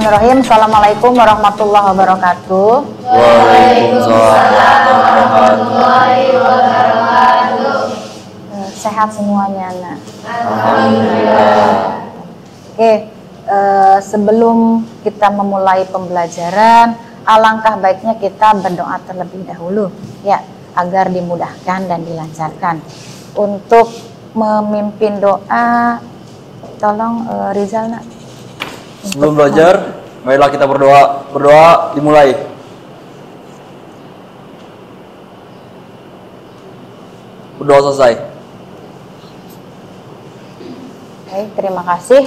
Bismillahirrahmanirrahim. Assalamualaikum warahmatullahi wabarakatuh. Waalaikumsalam warahmatullahi wabarakatuh. Sehat semuanya, Nak? Alhamdulillah. Oke, sebelum kita memulai pembelajaran, alangkah baiknya kita berdoa terlebih dahulu, ya, agar dimudahkan dan dilancarkan. Untuk memimpin doa, tolong Rizal, Nak. Sebelum belajar, marilah kita berdoa. Berdoa dimulai. Berdoa selesai. Baik, terima kasih.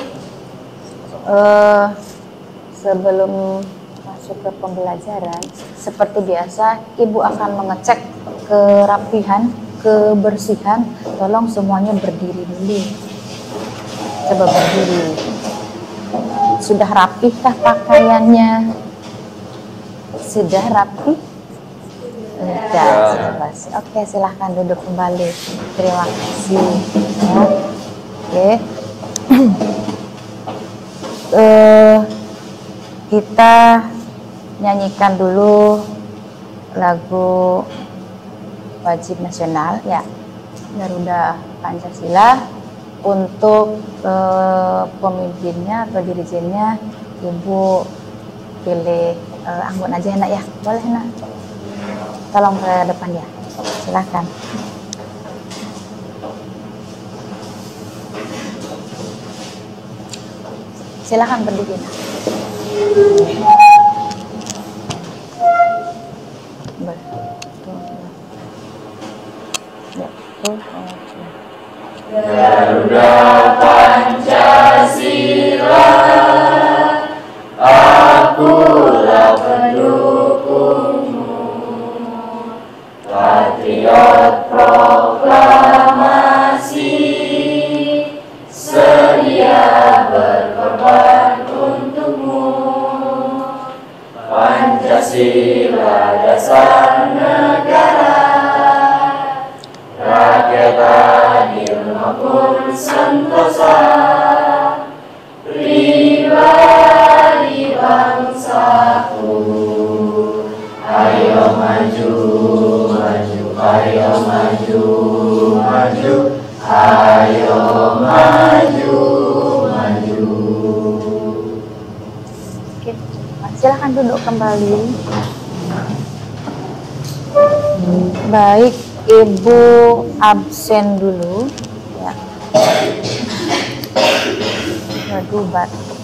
Sebelum masuk ke pembelajaran, seperti biasa, Ibu akan mengecek kerapihan, kebersihan. Tolong semuanya berdiri dulu. Coba berdiri. Sudah rapihkah pakaiannya? Sudah rapi? Sudah bersih. Oke, silahkan duduk kembali. Terima kasih. Ya. Oke. Kita nyanyikan dulu lagu wajib nasional, ya, Garuda Pancasila. Untuk pemimpinnya atau dirijennya, Ibu pilih Anggun aja, Nak, ya. Boleh, Nak? Tolong ke depan, ya. Silakan. Silakan berdiri, Nak. Garuda Pancasila, akulah pendukungmu, patriot proklamasi, sedia berkorban untukmu. Pancasila dasar negara, rakyat adil maupun sentosa, pribadi bangsaku. Ayo maju, maju, ayo maju, maju, ayo maju, maju. Oke, silakan duduk kembali. Baik, Ibu absen dulu, ya. Waduh, batuk.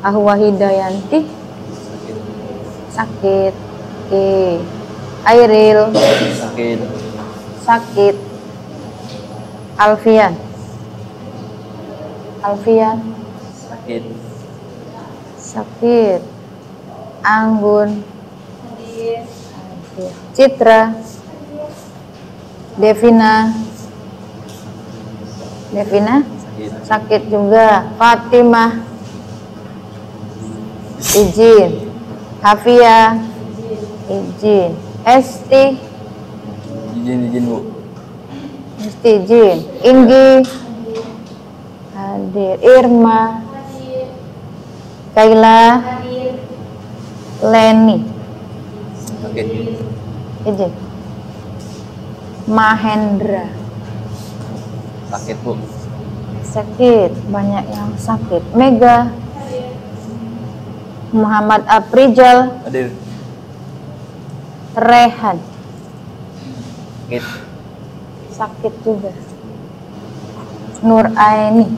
Ahwa Hidayanti sakit. Oke. Airil sakit. Alfian sakit. Anggun, Citra, Devina sakit juga. Fatimah izin. Hafia izin. Esti Izin, Bu. izin. Inggi hadir. Irma, Kaila, Leni izin. Mahendra Sakit, Bu. sakit, banyak yang sakit. Mega, Muhammad Aprijal, Hadir. Rehan Sakit. sakit juga. Nur Aini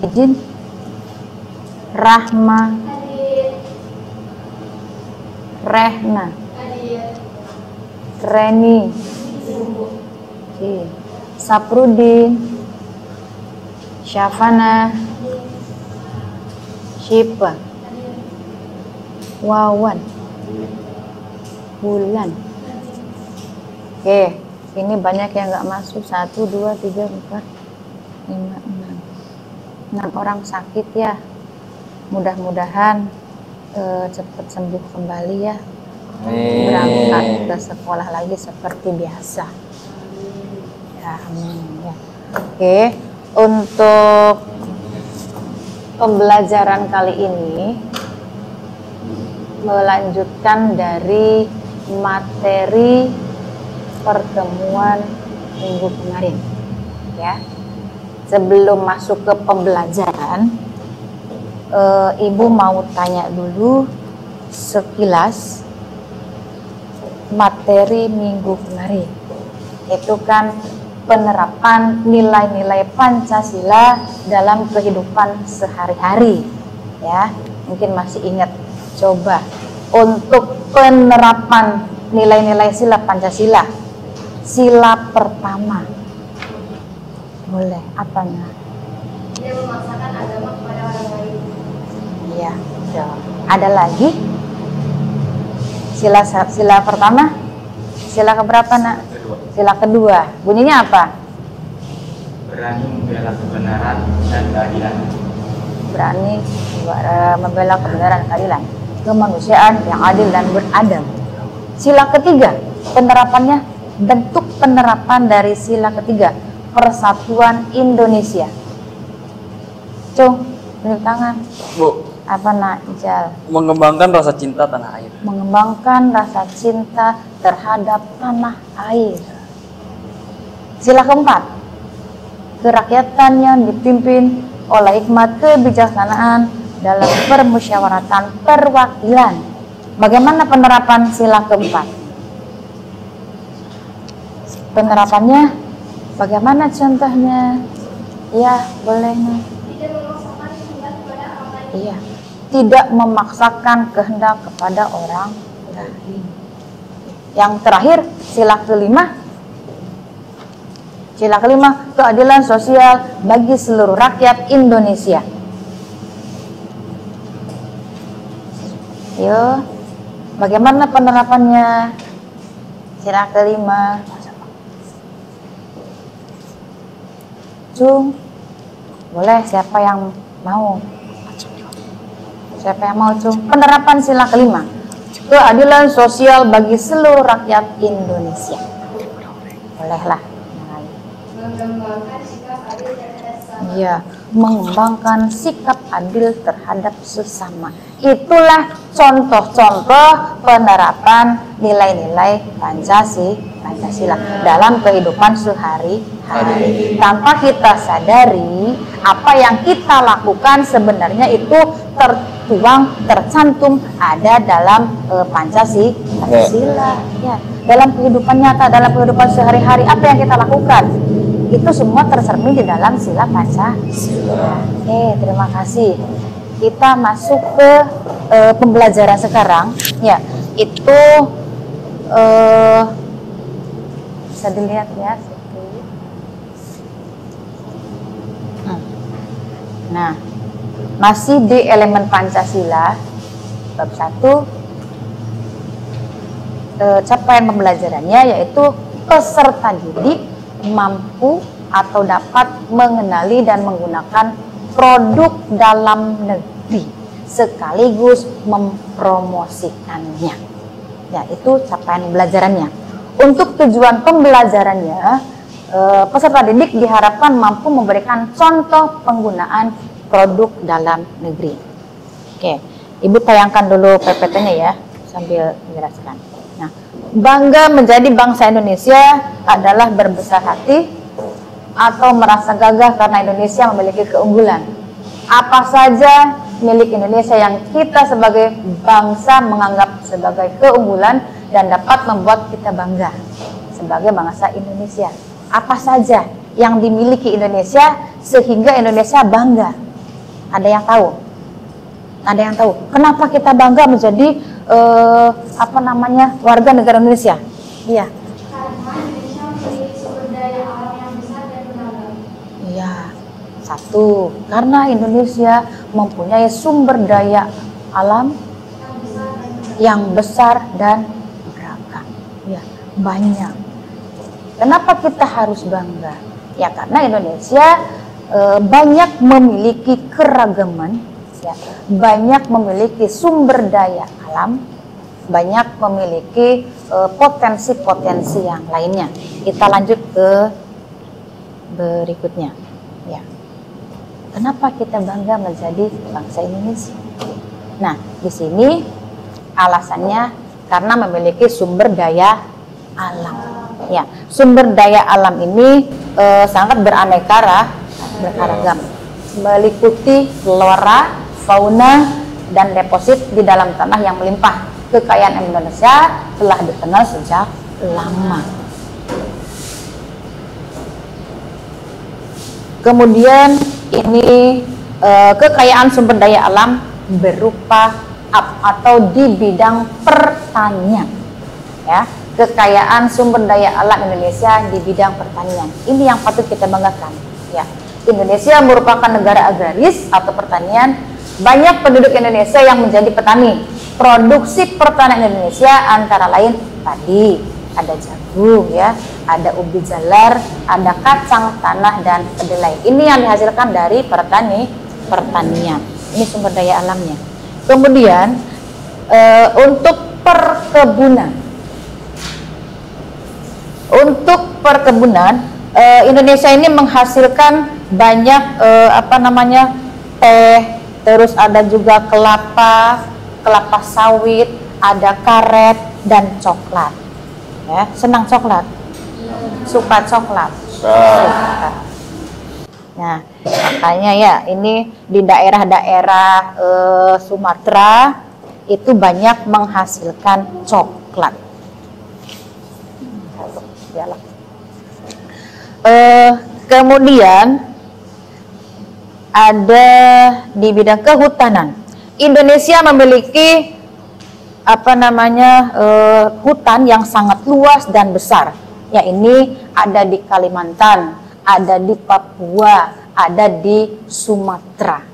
izin. Rahma, Rehna, Reni, Saprudin, Syafana, Syifa, Wawan, Bulan. Oke, ini banyak yang nggak masuk. 1, 2, 3, 4, 5, 6. 6 orang sakit, ya. Mudah-mudahan cepat sembuh kembali, ya. Berangkat ke sekolah lagi seperti biasa. Ya, amin, ya. Oke, Untuk pembelajaran kali ini melanjutkan dari materi pertemuan minggu kemarin, ya. Sebelum masuk ke pembelajaran, Ibu mau tanya dulu sekilas materi minggu kemarin. Itu kan penerapan nilai-nilai Pancasila dalam kehidupan sehari-hari, ya. Mungkin masih ingat. Coba untuk penerapan nilai-nilai sila Pancasila, sila pertama boleh apanya? Tidak memaksakan agama kepada orang lain. Iya, ada lagi? Sila pertama, sila keberapa nak? Sila kedua, bunyinya apa? Berani membela kebenaran dan keadilan. Berani membela kebenaran dan keadilan, kemanusiaan yang adil dan beradab. Sila ketiga, penerapannya, bentuk penerapan dari sila ketiga, Persatuan Indonesia. Cung, tunjuk tangan. Bu, Apa nak, Ijal? mengembangkan rasa cinta tanah air. Mengembangkan rasa cinta terhadap tanah air. Sila keempat, kerakyatan yang dipimpin oleh hikmat kebijaksanaan dalam permusyawaratan perwakilan. Bagaimana penerapan sila keempat? Penerapannya bagaimana contohnya? Ya, boleh nih. Tidak memaksakan kehendak kepada orang lain. Iya, tidak memaksakan kehendak kepada orang lain. Yang terakhir, sila kelima. Sila kelima, keadilan sosial bagi seluruh rakyat Indonesia. Yo, bagaimana penerapannya? Sila kelima. Cung, boleh, siapa yang mau? Siapa yang mau, Cung? Penerapan sila kelima, keadilan sosial bagi seluruh rakyat Indonesia. Bolehlah. Mengembangkan sikap adil terhadap sesama. Iya, mengembangkan sikap adil terhadap sesama. Itulah contoh-contoh penerapan nilai-nilai Pancasila dalam kehidupan sehari-hari. Tanpa kita sadari, apa yang kita lakukan sebenarnya itu tercantum ada dalam Pancasila. Ya, dalam kehidupan nyata, dalam kehidupan sehari-hari, apa yang kita lakukan itu semua tercermin di dalam sila Pancasila. Terima kasih. Kita masuk ke pembelajaran sekarang, ya, itu bisa dilihat ya. Nah, masih di elemen Pancasila bab 1, capaian pembelajarannya yaitu peserta didik mampu atau dapat mengenali dan menggunakan produk dalam negeri sekaligus mempromosikannya. Ya, itu capaian pembelajarannya. Untuk tujuan pembelajarannya, peserta didik diharapkan mampu memberikan contoh penggunaan produk dalam negeri. Oke, Ibu tayangkan dulu PPT-nya ya, sambil menjelaskan. Nah, bangga menjadi bangsa Indonesia adalah berbesar hati atau merasa gagah karena Indonesia memiliki keunggulan. Apa saja milik Indonesia yang kita sebagai bangsa menganggap sebagai keunggulan dan dapat membuat kita bangga sebagai bangsa Indonesia. Apa saja yang dimiliki Indonesia sehingga Indonesia bangga? Ada yang tahu? Ada yang tahu kenapa kita bangga menjadi warga negara Indonesia? Iya. Karena Indonesia memiliki sumber daya alam yang besar dan beragam. Iya. Satu, karena Indonesia mempunyai sumber daya alam yang besar dan beragam. Ya, banyak. Kenapa kita harus bangga? Ya, karena Indonesia banyak memiliki keragaman, ya, banyak memiliki sumber daya alam, banyak memiliki potensi-potensi yang lainnya. Kita lanjut ke berikutnya. Ya. Kenapa kita bangga menjadi bangsa Indonesia? Nah, di sini alasannya karena memiliki sumber daya alam. Ya, sumber daya alam ini sangat beraneka ragam, meliputi flora, fauna, dan deposit di dalam tanah yang melimpah. Kekayaan Indonesia telah dikenal sejak lama. Kemudian ini kekayaan sumber daya alam berupa atau di bidang pertanian, ya. Kekayaan sumber daya alam Indonesia di bidang pertanian ini yang patut kita banggakan, ya. Indonesia merupakan negara agraris atau pertanian. Banyak penduduk Indonesia yang menjadi petani. Produksi pertanian Indonesia antara lain padi, ada jagung, ya, ada ubi jalar, ada kacang tanah, dan kedelai. Ini yang dihasilkan dari pertanian. Ini sumber daya alamnya. Kemudian untuk perkebunan, Indonesia ini menghasilkan banyak teh, terus ada juga kelapa sawit, ada karet, dan coklat. Ya, senang coklat? Suka coklat? Suka. Nah, makanya ya ini di daerah-daerah Sumatera itu banyak menghasilkan coklat. Kemudian ada di bidang kehutanan. Indonesia memiliki hutan yang sangat luas dan besar. Ya, ini ada di Kalimantan, ada di Papua, ada di Sumatera.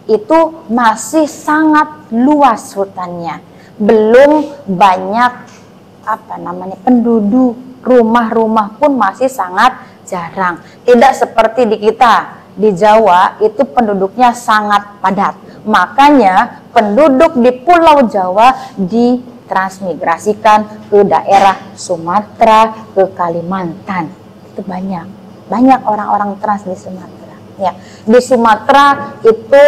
Itu masih sangat luas hutannya. Belum banyak penduduk, rumah-rumah pun masih sangat jarang. Tidak seperti di kita. Di Jawa itu penduduknya sangat padat. Makanya penduduk di Pulau Jawa ditransmigrasikan ke daerah Sumatera, ke Kalimantan. Itu banyak orang-orang trans di Sumatera. Ya, di Sumatera itu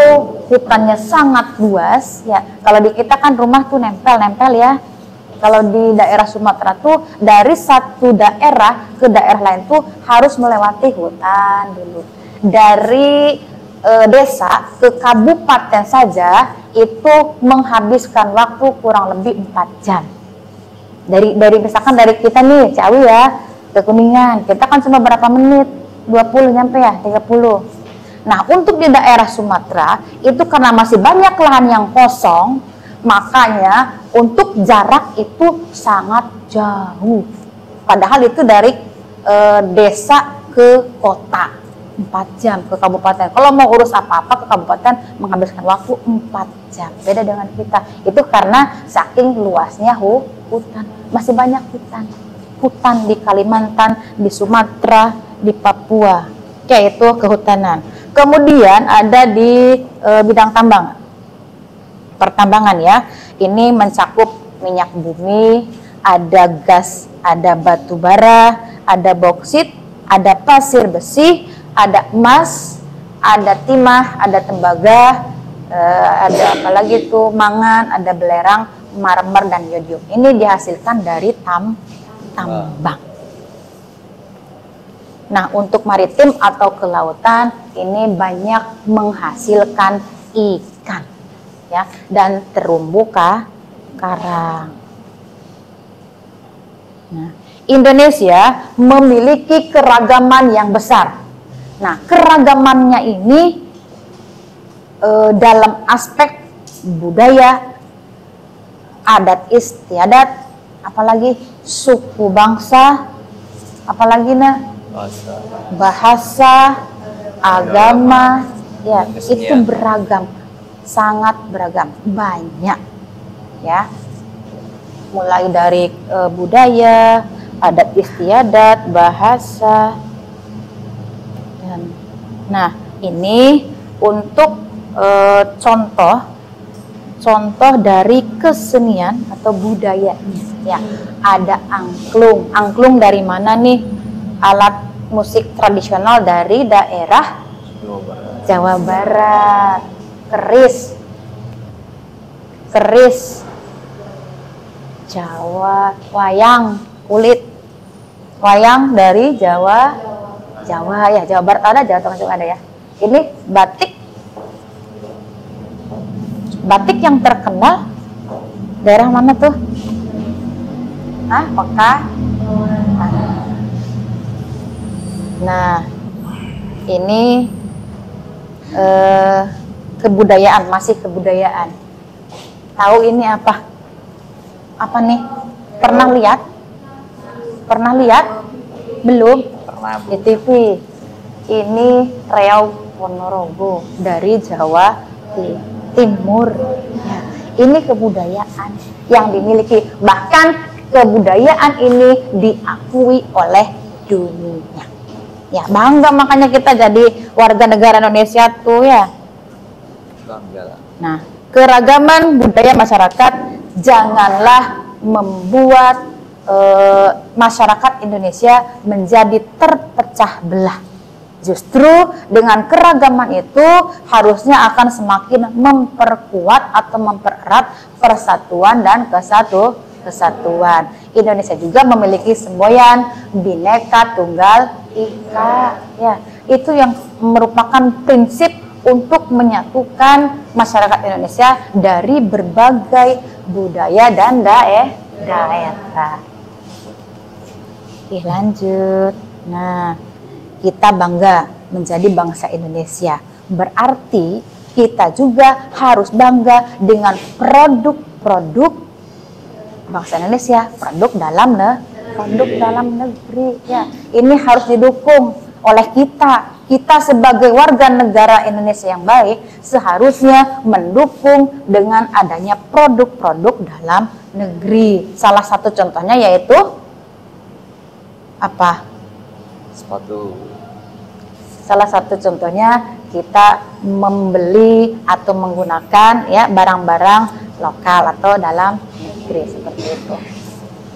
hutannya sangat luas. Ya, kalau di kita kan rumah tuh nempel-nempel, ya. Kalau di daerah Sumatera tuh dari satu daerah ke daerah lain tuh harus melewati hutan dulu. Dari desa ke kabupaten saja itu menghabiskan waktu kurang lebih 4 jam. Dari misalkan dari kita nih Ciawi ya ke Kuningan, kita kan cuma berapa menit? 20 nyampe ya, 30. Nah, untuk di daerah Sumatera itu karena masih banyak lahan yang kosong, makanya untuk jarak itu sangat jauh. Padahal itu dari desa ke kota 4 jam, ke kabupaten. Kalau mau urus apa-apa ke kabupaten menghabiskan waktu 4 jam. Beda dengan kita. Itu karena saking luasnya hutan. Masih banyak hutan. Hutan di Kalimantan, di Sumatera, di Papua. Yaitu kehutanan. Kemudian ada di bidang pertambangan, ya. Ini mencakup minyak bumi, ada gas, ada batu bara, ada boksit, ada pasir besi, ada emas, ada timah, ada tembaga, ada apalagi tuh mangan, ada belerang, marmer, dan yodium. Ini dihasilkan dari tambang. Nah, untuk maritim atau kelautan ini banyak menghasilkan ikan, ya, dan terumbu karang. Nah, Indonesia memiliki keragaman yang besar. Nah, keragamannya ini dalam aspek budaya, adat istiadat, apalagi suku bangsa, apalagi bahasa, agama, ya, itu beragam, sangat beragam, banyak, ya. Mulai dari budaya, adat istiadat, bahasa. Nah, ini untuk contoh dari kesenian atau budayanya, ya. Ada angklung. Angklung dari mana nih? Alat musik tradisional dari daerah Jawa Barat. Keris. Keris. Jawa. Wayang kulit. Wayang dari Jawa. Jawa ya, Jawa Barat ada, Jawa Tengah juga ada ya. Ini batik. Batik yang terkenal daerah mana tuh? Mekah. Nah, ini kebudayaan, masih kebudayaan. Tahu ini apa? Apa nih? Pernah lihat? Pernah lihat? Belum? Pernah, Bu. Di TV. Ini Riau Ponorogo dari Jawa Timur. Ya, ini kebudayaan yang dimiliki. Bahkan kebudayaan ini diakui oleh dunia. Ya, bangga makanya kita jadi warga negara Indonesia tuh ya. Bangga. Nah, keragaman budaya masyarakat janganlah membuat masyarakat Indonesia menjadi terpecah belah. Justru dengan keragaman itu harusnya akan semakin memperkuat atau mempererat persatuan dan kesatuan. Indonesia juga memiliki semboyan Bhinneka Tunggal Ika. Ya, itu yang merupakan prinsip untuk menyatukan masyarakat Indonesia dari berbagai budaya dan daerah. Oke, lanjut. Nah, kita bangga menjadi bangsa Indonesia. Berarti kita juga harus bangga dengan produk-produk bangsa Indonesia, produk dalam negeri. Ya, ini harus didukung oleh kita. Kita sebagai warga negara Indonesia yang baik seharusnya mendukung dengan adanya produk-produk dalam negeri. Salah satu contohnya yaitu apa? Sepatu. Salah satu contohnya kita membeli atau menggunakan ya barang-barang lokal atau dalam negeri seperti itu.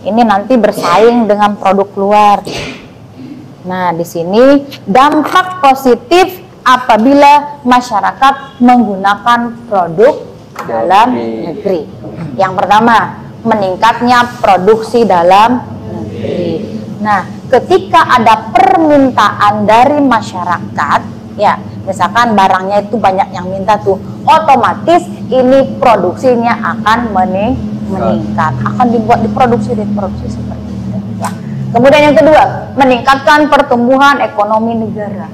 Ini nanti bersaing dengan produk luar. Nah, di sini dampak positif apabila masyarakat menggunakan produk dalam negeri. Yang pertama, meningkatnya produksi dalam negeri. Nah, ketika ada permintaan dari masyarakat, ya, misalkan barangnya itu banyak yang minta tuh, otomatis ini produksinya akan meningkat, akan diproduksi seperti itu. Ya. Kemudian yang kedua, meningkatkan pertumbuhan ekonomi negara.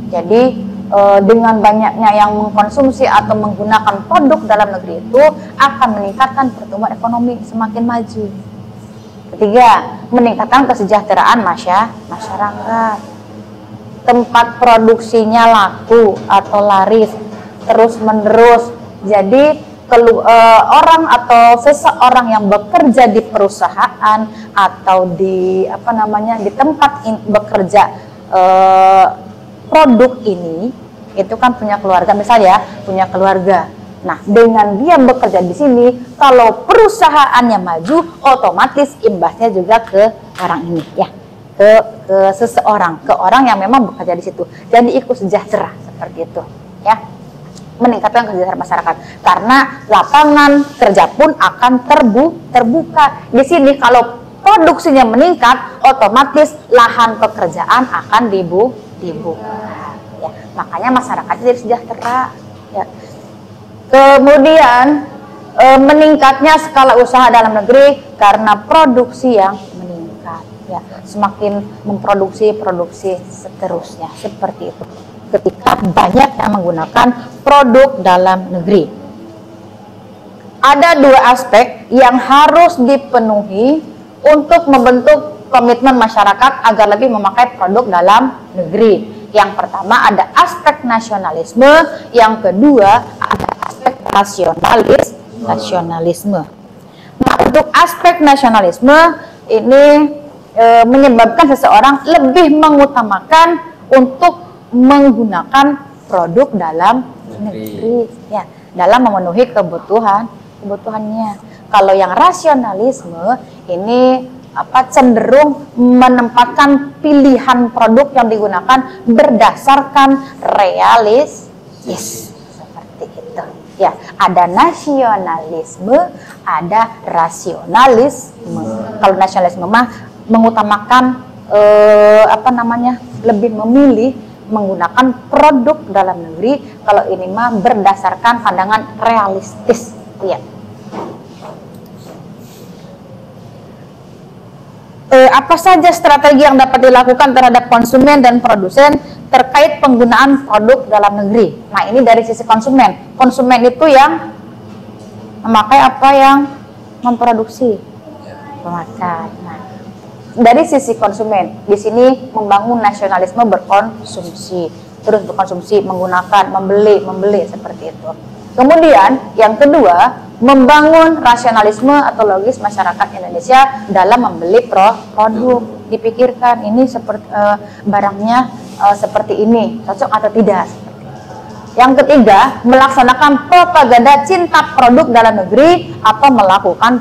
Jadi dengan banyaknya yang mengkonsumsi atau menggunakan produk dalam negeri itu akan meningkatkan pertumbuhan ekonomi semakin maju. Ketiga, meningkatkan kesejahteraan masyarakat. Tempat produksinya laku atau laris terus menerus. Jadi orang atau seseorang yang bekerja di perusahaan atau di di tempat bekerja produk ini itu kan punya keluarga, misalnya punya keluarga. Nah, dengan dia bekerja di sini, kalau perusahaannya maju, otomatis imbasnya juga ke orang ini, ya, ke seseorang, ke orang yang memang bekerja di situ. Jadi ikut sejahtera seperti itu, ya, meningkatkan kesejahteraan masyarakat. Karena lapangan kerja pun akan terbuka. Di sini kalau produksinya meningkat, otomatis lahan pekerjaan akan dibuka. Ya, makanya masyarakat jadi sejahtera. Ya. Kemudian meningkatnya skala usaha dalam negeri karena produksi yang meningkat, ya, semakin memproduksi seterusnya seperti itu. Ketika banyak yang menggunakan produk dalam negeri, ada dua aspek yang harus dipenuhi untuk membentuk komitmen masyarakat agar lebih memakai produk dalam negeri. Yang pertama ada aspek nasionalisme, yang kedua ada aspek nasionalisme. Nah, untuk aspek nasionalisme ini menyebabkan seseorang lebih mengutamakan untuk menggunakan produk dalam negeri, ya, dalam memenuhi kebutuhannya. Kalau yang rasionalisme ini cenderung menempatkan pilihan produk yang digunakan berdasarkan realistis seperti itu. Ya, ada nasionalisme, ada rasionalisme. Kalau nasionalisme mah mengutamakan lebih memilih menggunakan produk dalam negeri. Kalau ini mah berdasarkan pandangan realistis, ya. Apa saja strategi yang dapat dilakukan terhadap konsumen dan produsen terkait penggunaan produk dalam negeri? Nah, ini dari sisi konsumen. Konsumen itu yang memakai apa yang memproduksi, pemakai. Nah, dari sisi konsumen, di sini membangun nasionalisme berkonsumsi, terus berkonsumsi, menggunakan, membeli seperti itu. Kemudian yang kedua, membangun rasionalisme atau logis masyarakat Indonesia dalam membeli produk. Dipikirkan ini seperti barangnya seperti ini, cocok atau tidak. Yang ketiga, melaksanakan propaganda cinta produk dalam negeri atau melakukan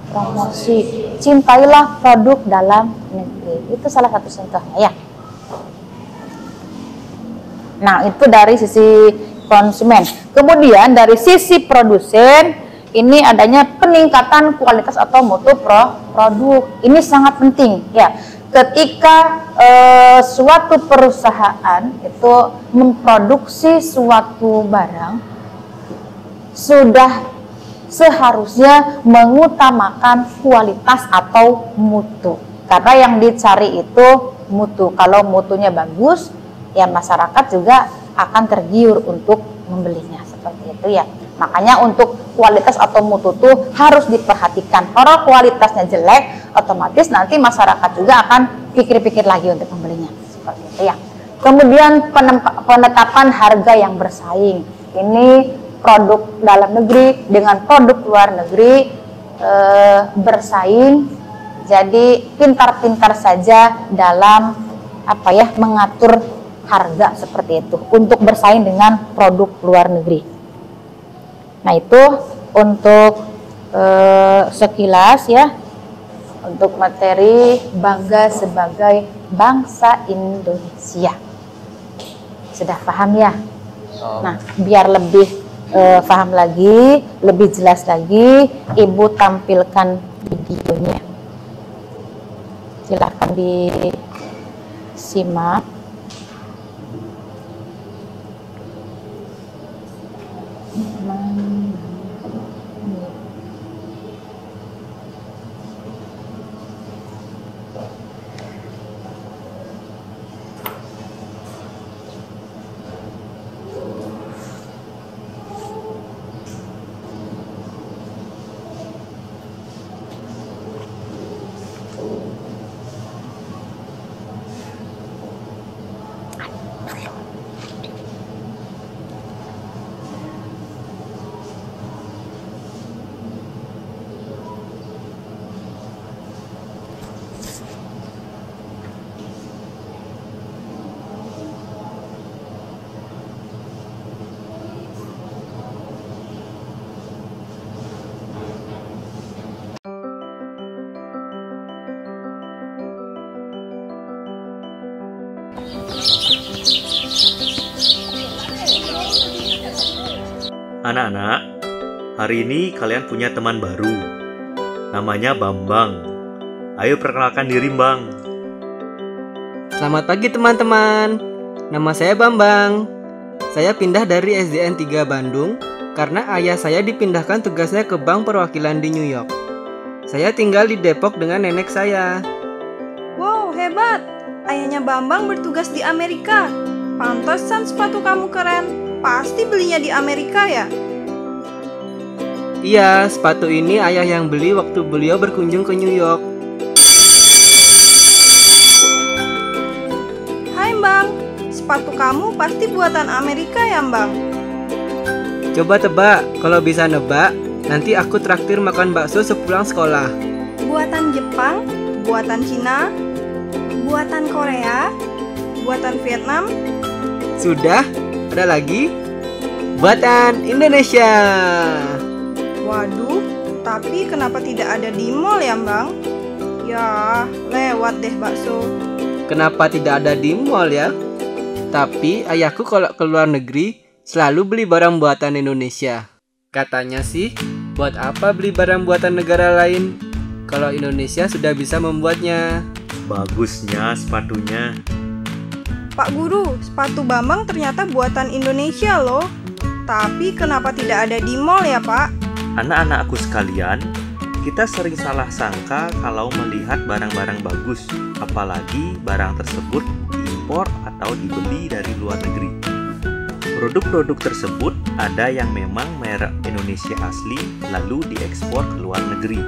promosi. Cintailah produk dalam negeri. Itu salah satu contohnya, ya. Nah, itu dari sisi konsumen. Kemudian dari sisi produsen, ini adanya peningkatan kualitas atau mutu produk. Ini sangat penting, ya. Ketika suatu perusahaan itu memproduksi suatu barang, sudah seharusnya mengutamakan kualitas atau mutu. Karena yang dicari itu mutu. Kalau mutunya bagus, ya masyarakat juga akan tergiur untuk membelinya, seperti itu, ya. Makanya untuk kualitas atau mutu itu harus diperhatikan. Kalau kualitasnya jelek, otomatis nanti masyarakat juga akan pikir-pikir lagi untuk membelinya, seperti itu, ya. Kemudian penetapan harga yang bersaing. Ini produk dalam negeri dengan produk luar negeri bersaing. Jadi pintar-pintar saja dalam mengatur harga seperti itu untuk bersaing dengan produk luar negeri. Nah, itu untuk sekilas, ya, untuk materi bangga sebagai bangsa Indonesia. Sudah paham, ya? Nah, biar lebih paham lagi, lebih jelas lagi, Ibu tampilkan videonya. Silakan disimak. Anak-anak, hari ini kalian punya teman baru. Namanya Bambang. Ayo perkenalkan diri, Bang. Selamat pagi teman-teman. Nama saya Bambang. Saya pindah dari SDN 3 Bandung karena ayah saya dipindahkan tugasnya ke bank perwakilan di New York. Saya tinggal di Depok dengan nenek saya. Wow, hebat. Ayahnya Bambang bertugas di Amerika. Pantesan sepatu kamu keren. Pasti belinya di Amerika, ya? Iya, sepatu ini ayah yang beli waktu beliau berkunjung ke New York. Hai Bang, sepatu kamu pasti buatan Amerika ya Bang? Coba tebak, kalau bisa nebak, nanti aku traktir makan bakso sepulang sekolah. Buatan Jepang, buatan Cina, buatan Korea, buatan Vietnam. Sudah? Ada lagi? Buatan Indonesia. Waduh, tapi kenapa tidak ada di mall ya Bang? Ya, lewat deh bakso. Kenapa tidak ada di mall ya? Tapi ayahku kalau ke luar negeri selalu beli barang buatan Indonesia. Katanya sih, buat apa beli barang buatan negara lain kalau Indonesia sudah bisa membuatnya? Bagusnya sepatunya. Pak Guru, sepatu Bambang ternyata buatan Indonesia loh. Tapi kenapa tidak ada di mall ya, Pak? Anak-anakku sekalian, kita sering salah sangka kalau melihat barang-barang bagus, apalagi barang tersebut diimpor atau dibeli dari luar negeri. Produk-produk tersebut ada yang memang merek Indonesia asli lalu diekspor ke luar negeri.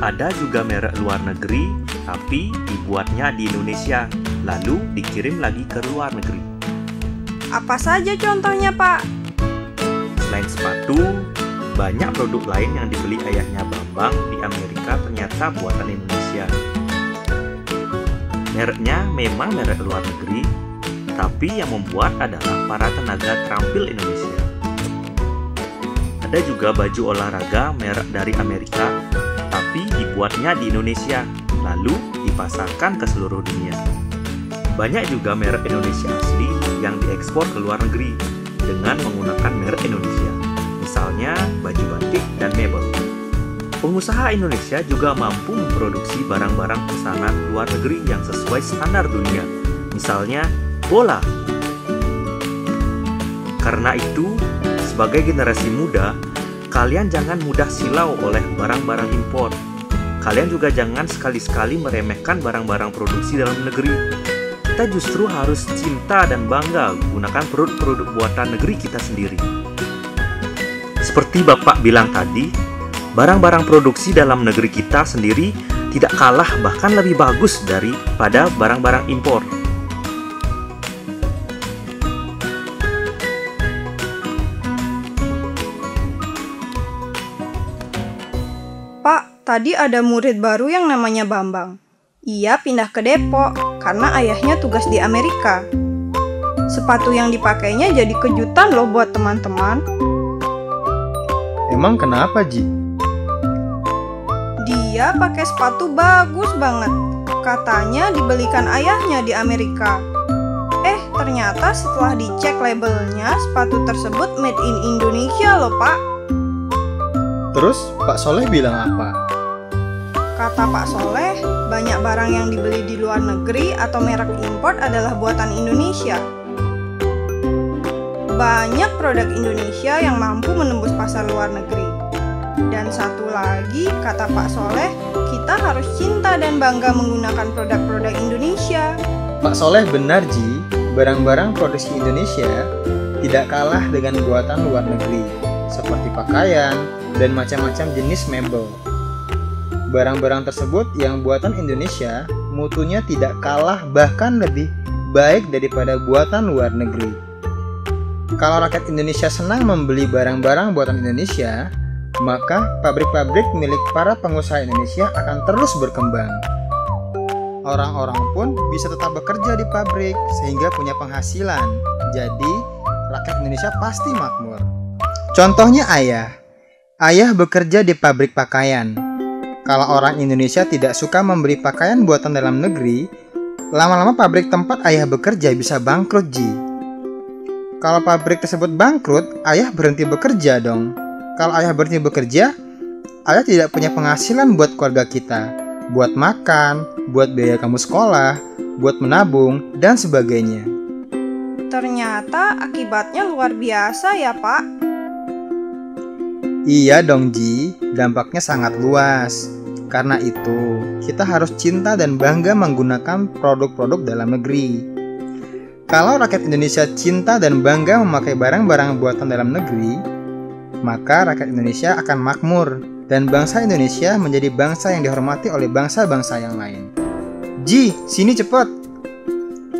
Ada juga merek luar negeri tapi dibuatnya di Indonesia lalu dikirim lagi ke luar negeri. Apa saja contohnya, Pak? Selain sepatu, banyak produk lain yang dibeli ayahnya Bambang di Amerika ternyata buatan Indonesia. Mereknya memang merek luar negeri, tapi yang membuat adalah para tenaga terampil Indonesia. Ada juga baju olahraga merek dari Amerika, tapi dibuatnya di Indonesia, lalu dipasarkan ke seluruh dunia. Banyak juga merek Indonesia asli yang diekspor ke luar negeri dengan menggunakan merek Indonesia, misalnya baju batik dan mebel. Pengusaha Indonesia juga mampu memproduksi barang-barang pesanan luar negeri yang sesuai standar dunia, misalnya bola. Karena itu, sebagai generasi muda, kalian jangan mudah silau oleh barang-barang impor. Kalian juga jangan sekali-sekali meremehkan barang-barang produksi dalam negeri. Kita justru harus cinta dan bangga gunakan produk-produk buatan negeri kita sendiri. Seperti Bapak bilang tadi, barang-barang produksi dalam negeri kita sendiri tidak kalah bahkan lebih bagus daripada barang-barang impor. Pak, tadi ada murid baru yang namanya Bambang. Ia pindah ke Depok karena ayahnya tugas di Amerika. Sepatu yang dipakainya jadi kejutan loh buat teman-teman. Emang kenapa, Ji? Dia pakai sepatu bagus banget. Katanya dibelikan ayahnya di Amerika. Ternyata setelah dicek labelnya, sepatu tersebut made in Indonesia loh, Pak. Terus Pak Soleh bilang apa? Kata Pak Soleh, banyak barang yang dibeli di luar negeri atau merek impor adalah buatan Indonesia. Banyak produk Indonesia yang mampu menembus pasar luar negeri. Dan satu lagi, kata Pak Soleh, kita harus cinta dan bangga menggunakan produk-produk Indonesia. Pak Soleh benar, Ji. Barang-barang produksi Indonesia tidak kalah dengan buatan luar negeri, seperti pakaian dan macam-macam jenis mebel. Barang-barang tersebut yang buatan Indonesia mutunya tidak kalah bahkan lebih baik daripada buatan luar negeri. Kalau rakyat Indonesia senang membeli barang-barang buatan Indonesia, maka pabrik-pabrik milik para pengusaha Indonesia akan terus berkembang. Orang-orang pun bisa tetap bekerja di pabrik sehingga punya penghasilan. Jadi, rakyat Indonesia pasti makmur. Contohnya ayah. Ayah bekerja di pabrik pakaian. Kalau orang Indonesia tidak suka membeli pakaian buatan dalam negeri, lama-lama pabrik tempat ayah bekerja bisa bangkrut, Ji. Kalau pabrik tersebut bangkrut, ayah berhenti bekerja dong. Kalau ayah berhenti bekerja, ayah tidak punya penghasilan buat keluarga kita, buat makan, buat biaya kamu sekolah, buat menabung, dan sebagainya. Ternyata akibatnya luar biasa ya, Pak. Iya dong, Ji. Dampaknya sangat luas. Karena itu, kita harus cinta dan bangga menggunakan produk-produk dalam negeri. Kalau rakyat Indonesia cinta dan bangga memakai barang-barang buatan dalam negeri, maka rakyat Indonesia akan makmur dan bangsa Indonesia menjadi bangsa yang dihormati oleh bangsa-bangsa yang lain. Ji, sini cepet.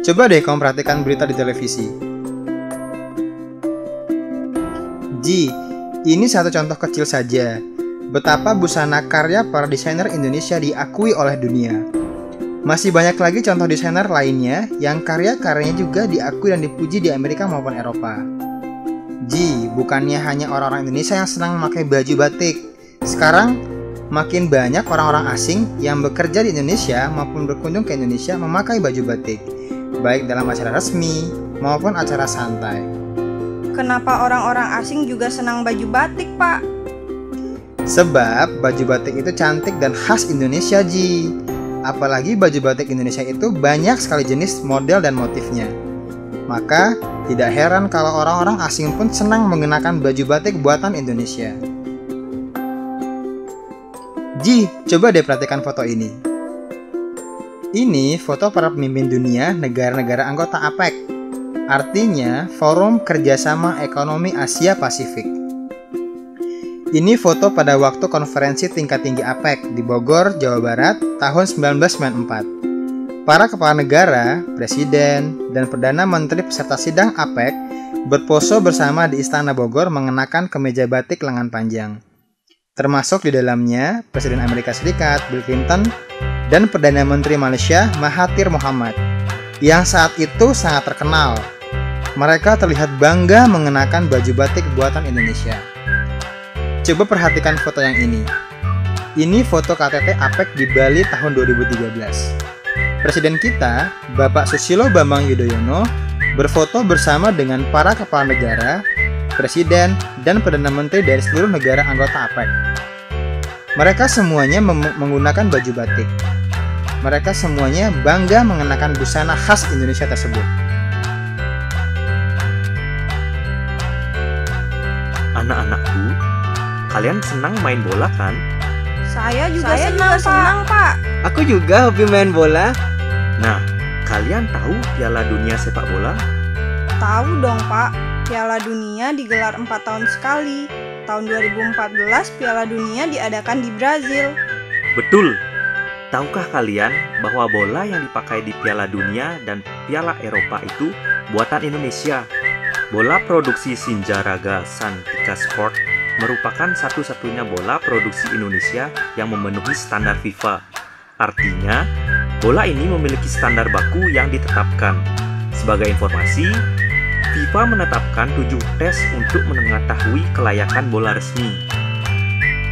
Coba deh kamu perhatikan berita di televisi. Ji, ini satu contoh kecil saja betapa busana karya para desainer Indonesia diakui oleh dunia. Masih banyak lagi contoh desainer lainnya yang karya-karyanya juga diakui dan dipuji di Amerika maupun Eropa. Ji, bukannya hanya orang-orang Indonesia yang senang memakai baju batik. Sekarang, makin banyak orang-orang asing yang bekerja di Indonesia maupun berkunjung ke Indonesia memakai baju batik, baik dalam acara resmi maupun acara santai. Kenapa orang-orang asing juga senang baju batik, Pak? Sebab baju batik itu cantik dan khas Indonesia, Ji. Apalagi baju batik Indonesia itu banyak sekali jenis, model, dan motifnya. Maka tidak heran kalau orang-orang asing pun senang mengenakan baju batik buatan Indonesia. Ji, coba deh perhatikan foto ini. Ini foto para pemimpin dunia negara-negara anggota APEC. Artinya Forum Kerjasama Ekonomi Asia Pasifik. Ini foto pada waktu konferensi tingkat tinggi APEC di Bogor, Jawa Barat tahun 1994. Para kepala negara, presiden, dan perdana menteri peserta sidang APEC berpose bersama di Istana Bogor mengenakan kemeja batik lengan panjang. Termasuk di dalamnya Presiden Amerika Serikat Bill Clinton dan Perdana Menteri Malaysia Mahathir Mohamad yang saat itu sangat terkenal. Mereka terlihat bangga mengenakan baju batik buatan Indonesia. Coba perhatikan foto yang ini. Ini foto KTT APEC di Bali tahun 2013. Presiden kita, Bapak Susilo Bambang Yudhoyono, berfoto bersama dengan para kepala negara, presiden, dan perdana menteri dari seluruh negara anggota APEC. Mereka semuanya menggunakan baju batik. Mereka semuanya bangga mengenakan busana khas Indonesia tersebut. Anak-anakku, kalian senang main bola kan? Saya juga senang, Pak. Aku juga hobi main bola. Nah, kalian tahu Piala Dunia Sepak Bola? Tahu dong, Pak. Piala Dunia digelar 4 tahun sekali. Tahun 2014 Piala Dunia diadakan di Brazil. Betul. Tahukah kalian bahwa bola yang dipakai di Piala Dunia dan Piala Eropa itu buatan Indonesia? Bola produksi Sinjaraga Santika Sport merupakan satu-satunya bola produksi Indonesia yang memenuhi standar FIFA. Artinya, bola ini memiliki standar baku yang ditetapkan. Sebagai informasi, FIFA menetapkan 7 tes untuk mengetahui kelayakan bola resmi,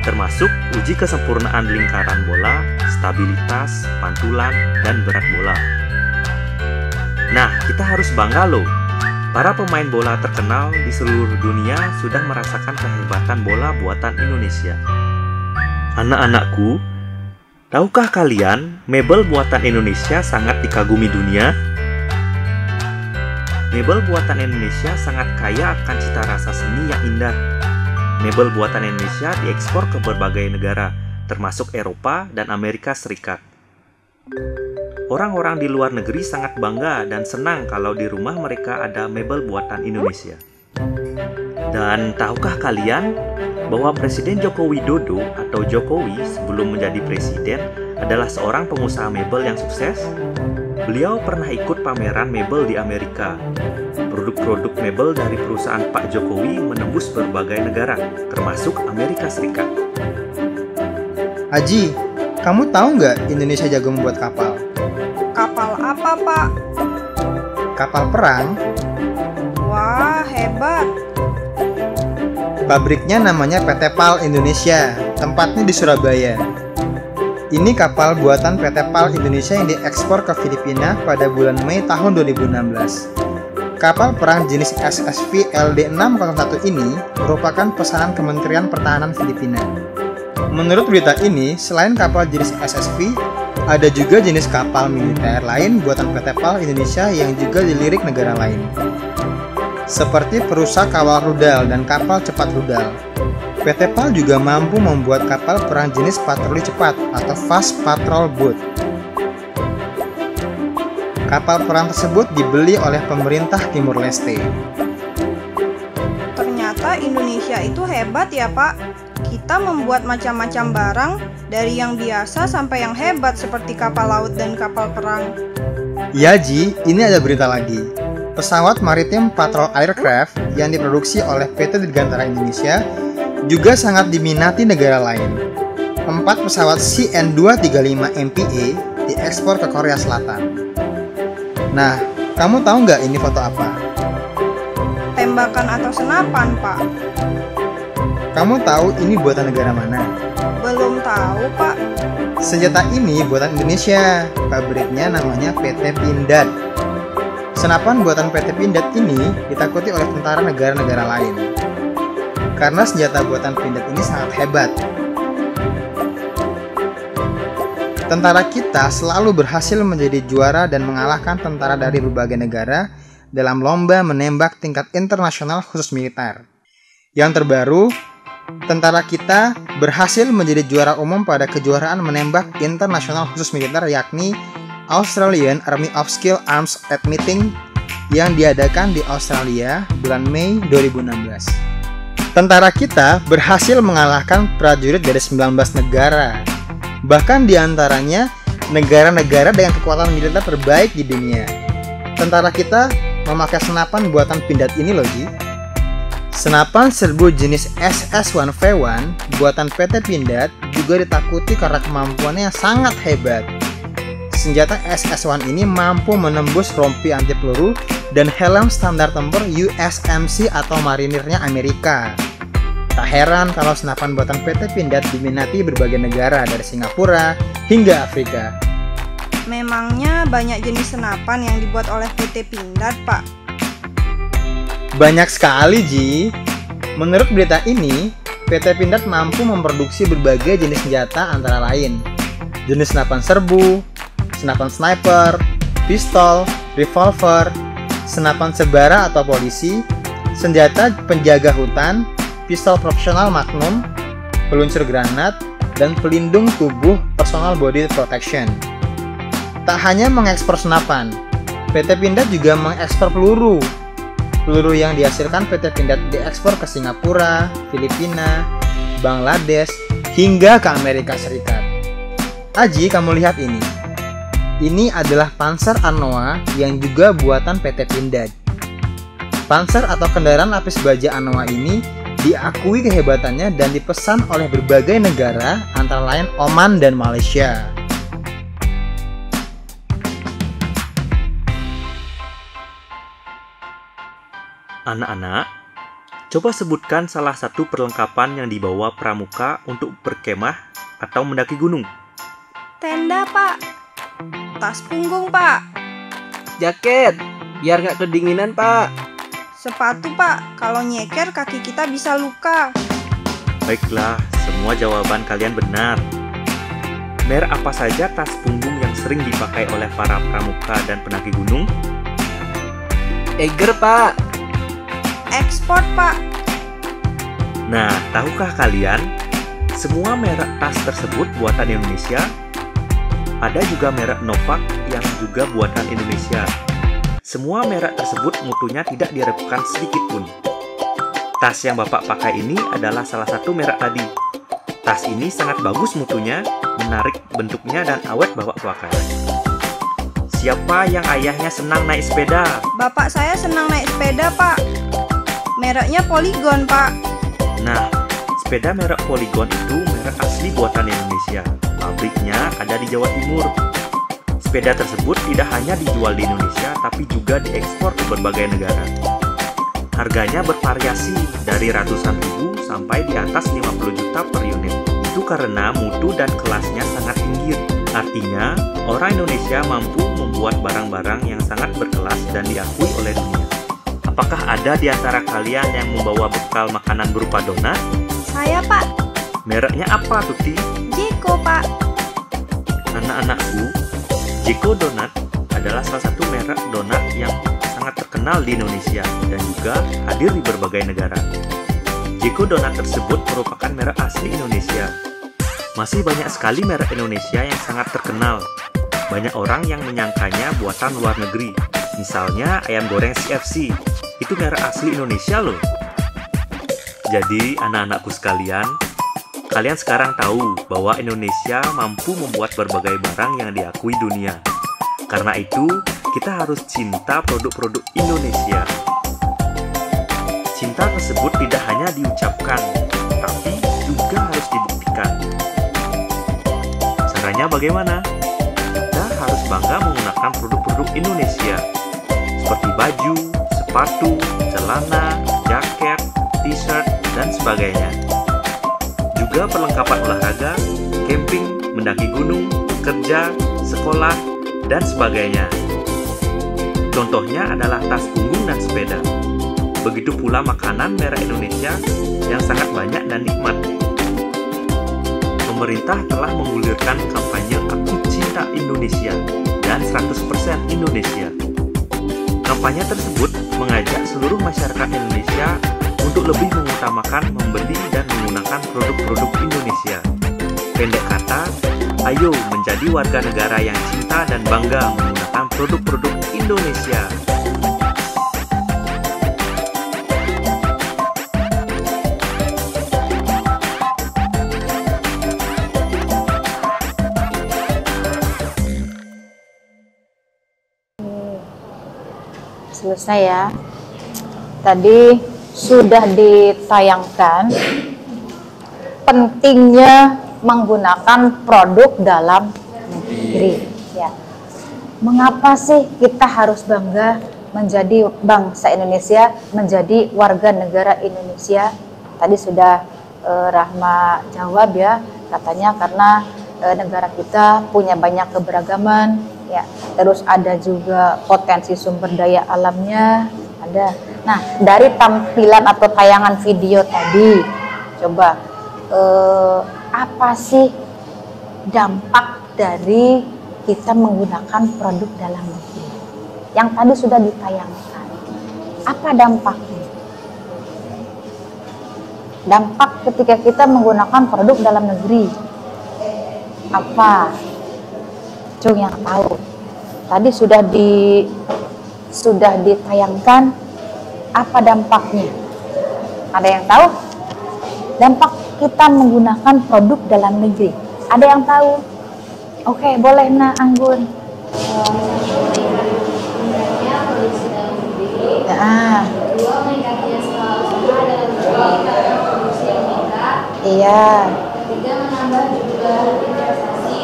termasuk uji kesempurnaan lingkaran bola, stabilitas, pantulan, dan berat bola. Nah, kita harus bangga loh. Para pemain bola terkenal di seluruh dunia sudah merasakan kehebatan bola buatan Indonesia. Anak-anakku, tahukah kalian mebel buatan Indonesia sangat dikagumi dunia? Mebel buatan Indonesia sangat kaya akan cita rasa seni yang indah. Mebel buatan Indonesia diekspor ke berbagai negara, termasuk Eropa dan Amerika Serikat. Orang-orang di luar negeri sangat bangga dan senang kalau di rumah mereka ada mebel buatan Indonesia. Dan tahukah kalian bahwa Presiden Joko Widodo atau Jokowi sebelum menjadi presiden adalah seorang pengusaha mebel yang sukses? Beliau pernah ikut pameran mebel di Amerika. Produk-produk mebel dari perusahaan Pak Jokowi menembus berbagai negara, termasuk Amerika Serikat. Aji, kamu tahu nggak Indonesia jago membuat kapal? Kapal apa, Pak? Kapal perang. Wah, hebat. Pabriknya namanya PT PAL Indonesia, tempatnya di Surabaya. Ini kapal buatan PT PAL Indonesia yang diekspor ke Filipina pada bulan Mei tahun 2016. Kapal perang jenis SSV LD601 ini merupakan pesanan Kementerian Pertahanan Filipina. Menurut berita ini, selain kapal jenis SSV, ada juga jenis kapal militer lain buatan PT PAL Indonesia yang juga dilirik negara lain, seperti perusak kawal rudal dan kapal cepat rudal. PT PAL juga mampu membuat kapal perang jenis patroli cepat atau Fast Patrol Boat. Kapal perang tersebut dibeli oleh pemerintah Timur Leste. Ternyata Indonesia itu hebat ya, Pak. Kita membuat macam-macam barang, dari yang biasa sampai yang hebat seperti kapal laut dan kapal perang. Ya Ji, ini ada berita lagi. Pesawat Maritime Patrol Aircraft yang diproduksi oleh PT Dirgantara Indonesia juga sangat diminati negara lain. 4 pesawat CN-235 MPA diekspor ke Korea Selatan. Nah, kamu tahu nggak ini foto apa? Tembakan atau senapan, Pak? Kamu tahu ini buatan negara mana? Belum tahu. tahu, Pak. Senjata ini buatan Indonesia, pabriknya namanya PT Pindad. Senapan buatan PT Pindad ini ditakuti oleh tentara negara-negara lain. Karena senjata buatan Pindad ini sangat hebat. Tentara kita selalu berhasil menjadi juara dan mengalahkan tentara dari berbagai negara dalam lomba menembak tingkat internasional khusus militer. Yang terbaru, tentara kita berhasil menjadi juara umum pada kejuaraan menembak internasional khusus militer yakni Australian Army of Skill Arms at Meeting yang diadakan di Australia bulan Mei 2016. Tentara kita berhasil mengalahkan prajurit dari 19 negara. Bahkan diantaranya negara-negara dengan kekuatan militer terbaik di dunia. Tentara kita memakai senapan buatan Pindad ini loh, Ji. Senapan serbu jenis SS1V1 buatan PT Pindad juga ditakuti karena kemampuannya yang sangat hebat. Senjata SS1 ini mampu menembus rompi anti peluru dan helm standar tempur USMC atau marinirnya Amerika. Tak heran kalau senapan buatan PT Pindad diminati berbagai negara dari Singapura hingga Afrika. Memangnya banyak jenis senapan yang dibuat oleh PT Pindad, Pak? Banyak sekali, Ji. Menurut berita ini, PT Pindad mampu memproduksi berbagai jenis senjata antara lain jenis senapan serbu, senapan sniper, pistol, revolver, senapan sebara atau polisi, senjata penjaga hutan, pistol profesional Magnum, peluncur granat, dan pelindung tubuh personal body protection. Tak hanya mengekspor senapan, PT Pindad juga mengekspor peluru. Peluru yang dihasilkan PT Pindad diekspor ke Singapura, Filipina, Bangladesh, hingga ke Amerika Serikat. Aji, kamu lihat ini. Ini adalah Panzer Anoa yang juga buatan PT Pindad. Panzer atau kendaraan lapis baja Anoa ini diakui kehebatannya dan dipesan oleh berbagai negara antara lain Oman dan Malaysia. Anak-anak, coba sebutkan salah satu perlengkapan yang dibawa pramuka untuk berkemah atau mendaki gunung. Tenda, Pak. Tas punggung, Pak. Jaket, biar nggak kedinginan, Pak. Sepatu, Pak. Kalau nyeker kaki kita bisa luka. Baiklah, semua jawaban kalian benar. Merek apa saja tas punggung yang sering dipakai oleh para pramuka dan pendaki gunung? Eiger, Pak. Ekspor, Pak. Nah, tahukah kalian, semua merek tas tersebut buatan Indonesia? Ada juga merek Novak yang juga buatan Indonesia. Semua merek tersebut mutunya tidak diragukan sedikit pun. Tas yang Bapak pakai ini adalah salah satu merek tadi. Tas ini sangat bagus mutunya, menarik bentuknya dan awet bawa pakai. Siapa yang ayahnya senang naik sepeda? Bapak saya senang naik sepeda, Pak. Mereknya Polygon, Pak. Nah, sepeda merek Polygon itu merek asli buatan Indonesia. Pabriknya ada di Jawa Timur. Sepeda tersebut tidak hanya dijual di Indonesia, tapi juga diekspor ke berbagai negara. Harganya bervariasi dari ratusan ribu sampai di atas 50 juta per unit. Itu karena mutu dan kelasnya sangat tinggi. Artinya, orang Indonesia mampu membuat barang-barang yang sangat berkelas dan diakui oleh dunia. Apakah ada di antara kalian yang membawa bekal makanan berupa donat? Saya, Pak. Mereknya apa, Tuti? Jeko, Pak. Anak-anakku, Jeko Donat adalah salah satu merek donat yang sangat terkenal di Indonesia dan juga hadir di berbagai negara. Jeko Donat tersebut merupakan merek asli Indonesia. Masih banyak sekali merek Indonesia yang sangat terkenal. Banyak orang yang menyangkanya buatan luar negeri. Misalnya ayam goreng CFC, itu merek asli Indonesia loh. Jadi anak-anakku sekalian, kalian sekarang tahu bahwa Indonesia mampu membuat berbagai barang yang diakui dunia. Karena itu, kita harus cinta produk-produk Indonesia. Cinta tersebut tidak hanya diucapkan, tapi juga harus dibuktikan. Caranya bagaimana? Kita harus bangga menggunakan produk-produk Indonesia, seperti baju, sepatu, celana, jaket, t-shirt, dan sebagainya. Juga perlengkapan olahraga, camping, mendaki gunung, kerja, sekolah, dan sebagainya. Contohnya adalah tas punggung dan sepeda. Begitu pula makanan merek Indonesia yang sangat banyak dan nikmat. Pemerintah telah menggulirkan kampanye Aku Cinta Indonesia dan 100% Indonesia. Kampanye tersebut mengajak seluruh masyarakat Indonesia untuk lebih mengutamakan membeli dan menggunakan produk-produk Indonesia. Pendek kata, ayo menjadi warga negara yang cinta dan bangga menggunakan produk-produk Indonesia. Selesai ya. Tadi sudah ditayangkan pentingnya menggunakan produk dalam negeri. Ya. Mengapa sih kita harus bangga menjadi bangsa Indonesia, menjadi warga negara Indonesia? Tadi sudah Rahma jawab ya, katanya karena negara kita punya banyak keberagaman. Ya, terus ada juga potensi sumber daya alamnya ada. Nah, dari tampilan atau tayangan video tadi, coba apa sih dampak dari kita menggunakan produk dalam negeri? Yang tadi sudah ditayangkan. Apa dampaknya? Dampak ketika kita menggunakan produk dalam negeri. Apa? Cung yang tahu. Tadi sudah ditayangkan apa dampaknya? Ada yang tahu? Dampak kita menggunakan produk dalam negeri. Ada yang tahu? Oke, boleh Nah Anggun. Iya. Ketiga, menambah jumlah investasi.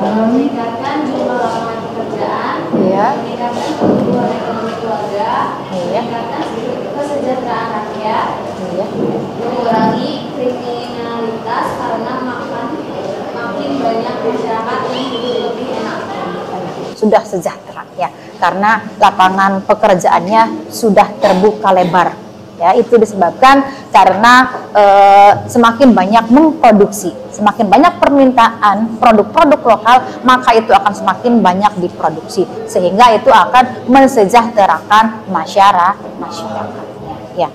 Meningkatkan jumlah lapangan pekerjaan. Iya. Meningkatkan pertumbuhan ekonomi keluarga. Iya. Meningkatkan kesejahteraan rakyat. Iya. Mengurangi kriminalitas karena makin banyak masyarakat yang hidup lebih enak. Sudah sejahtera ya, karena lapangan pekerjaannya sudah terbuka lebar. Ya, itu disebabkan karena semakin banyak memproduksi, semakin banyak permintaan produk-produk lokal, maka itu akan semakin banyak diproduksi, sehingga itu akan mensejahterakan masyarakatnya. Ya,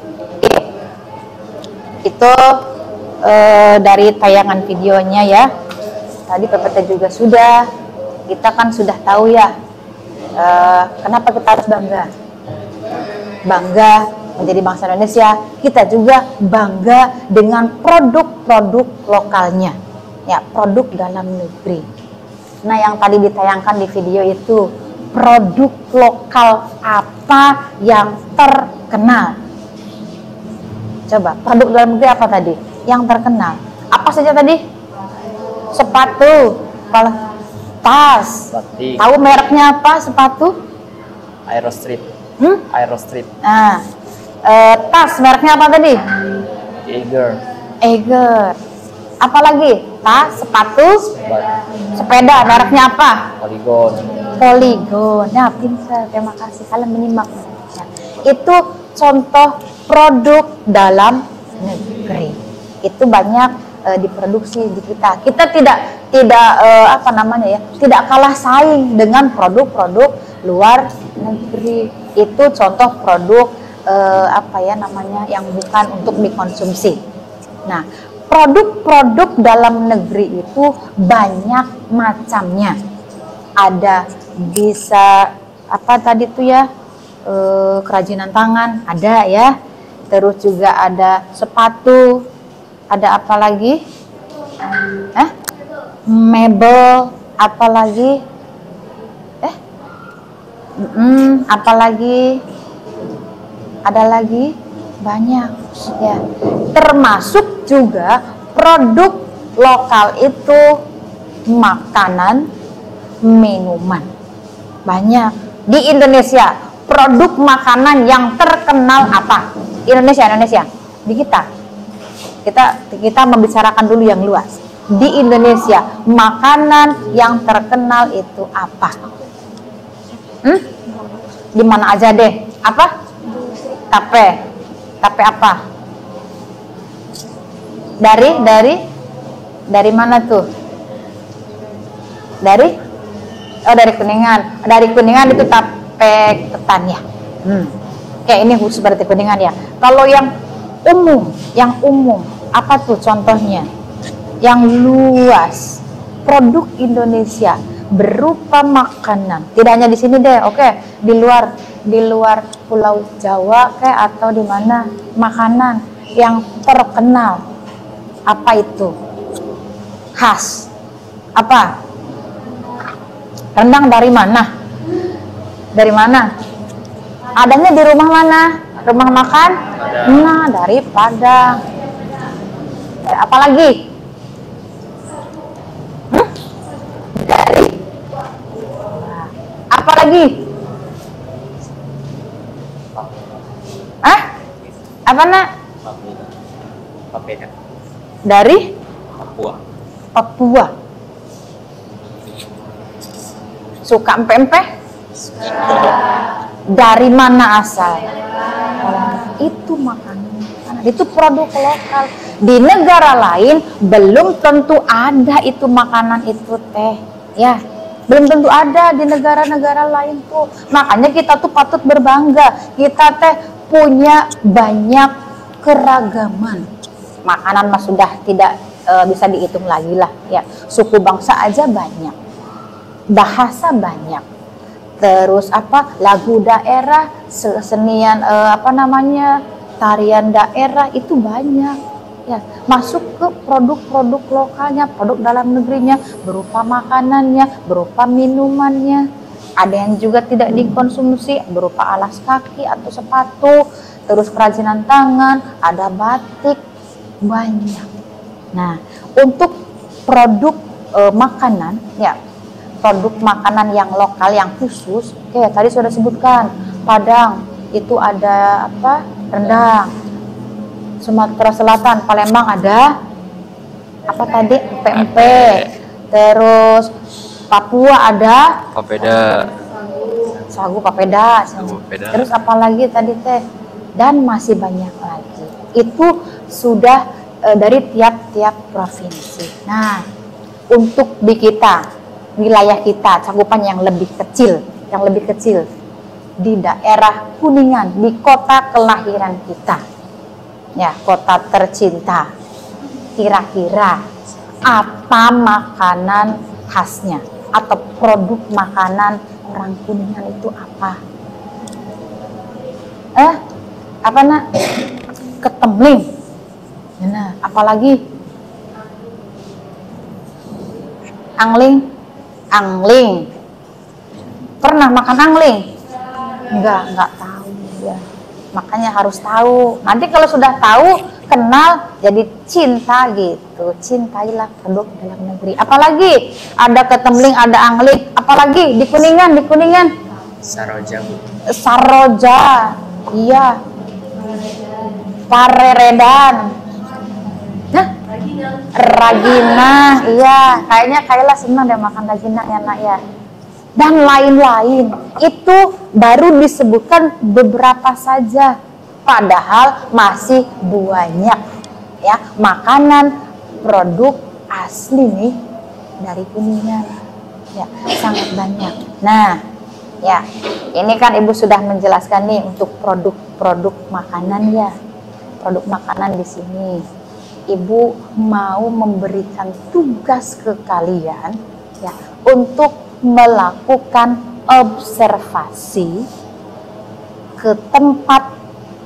itu dari tayangan videonya ya. Tadi PPT juga sudah, kita kan sudah tahu ya, kenapa kita harus bangga menjadi bangsa Indonesia. Kita juga bangga dengan produk-produk lokalnya, ya, produk dalam negeri. Nah, yang tadi ditayangkan di video itu produk lokal apa yang terkenal? Coba, produk dalam negeri apa tadi yang terkenal? Apa saja tadi? Sepatu, tas. Batik. Tahu mereknya apa sepatu? Aerostrip. Aerostrip. Nah, tas mereknya apa tadi? Eiger. Apalagi? Tas, sepatu, sepeda mereknya apa? Polygon. Nah, pintar. Terima kasih kalian menyimak. Ya. Itu contoh produk dalam negeri. Itu banyak diproduksi di kita. Kita tidak tidak kalah saing dengan produk-produk luar negeri. Itu contoh produk yang bukan untuk dikonsumsi. Nah, produk-produk dalam negeri itu banyak macamnya. Ada bisa apa tadi tuh ya, kerajinan tangan ada ya. Terus juga ada sepatu. Ada apa lagi? Mebel, apa lagi? Apa lagi? Ada lagi? Banyak ya. Termasuk juga produk lokal itu makanan, minuman. Banyak. Di Indonesia, produk makanan yang terkenal apa? Indonesia. Di kita membicarakan dulu yang luas. di Indonesia, makanan yang terkenal itu apa? Di mana aja deh? Apa? Tape. Tape apa? Dari mana tuh? Dari Kuningan. Dari Kuningan itu tape ketan ya. Oke, ini khusus berarti Kuningan ya. Kalau yang umum, apa tuh contohnya? Yang luas, produk Indonesia berupa makanan. Tidak hanya di sini deh, oke. Di luar Pulau Jawa kayak atau di mana, makanan yang terkenal. Apa itu? Khas. Apa? Rendang dari mana? Dari mana? Adanya di rumah mana? Rumah makan? Nah, dari Padang. Apa lagi? Dari apa lagi? Apa nak? Papeda. Dari Papua. Papua. Suka empek-empek? Dari mana asal? Itu makanan, itu produk lokal. Di negara lain belum tentu ada itu makanan itu teh, ya. Belum tentu ada di negara-negara lain tuh. Makanya kita tuh patut berbangga. Kita teh punya banyak keragaman. Makanan mah sudah tidak bisa dihitung lagi lah, ya. Suku bangsa aja banyak, bahasa banyak. Terus apa, lagu daerah, senian tarian daerah itu banyak ya, masuk ke produk-produk lokalnya, produk dalam negerinya, berupa makanannya, berupa minumannya. Ada yang juga tidak dikonsumsi, berupa alas kaki atau sepatu, terus kerajinan tangan, ada batik, banyak. Nah, untuk produk makanan ya, produk makanan yang lokal yang khusus, kayak tadi sudah sebutkan, Padang itu ada apa? Rendang. Sumatera Selatan, Palembang ada apa tadi? Empek-empek. Terus Papua ada Papeda. sagu papeda. Terus apa lagi tadi teh? Dan masih banyak lagi. Itu sudah dari tiap-tiap provinsi. Nah, untuk di kita, wilayah kita, cakupan yang lebih kecil di daerah Kuningan, di kota kelahiran kita, ya, kota tercinta. Kira-kira apa makanan khasnya atau produk makanan orang Kuningan itu apa? Apa nak? Ketemling. Nah, apalagi? Angling. Pernah makan angling? Enggak tahu ya. Makanya harus tahu. Nanti kalau sudah tahu, kenal, jadi cinta gitu. Cintailah produk dalam negeri. Apalagi? Ada ketemling, ada angling. Apalagi di Kuningan? Saroja. Iya. Pareredan. Ragina, iya, kayaknya Kayla senang deh makan ragina ya nak ya. Dan lain-lain, itu baru disebutkan beberapa saja, padahal masih banyak ya makanan produk asli nih dari Kuningan, ya sangat banyak. Nah, ya ini kan ibu sudah menjelaskan nih untuk produk makanan ya, produk makanan di sini. Ibu mau memberikan tugas ke kalian ya untuk melakukan observasi ke tempat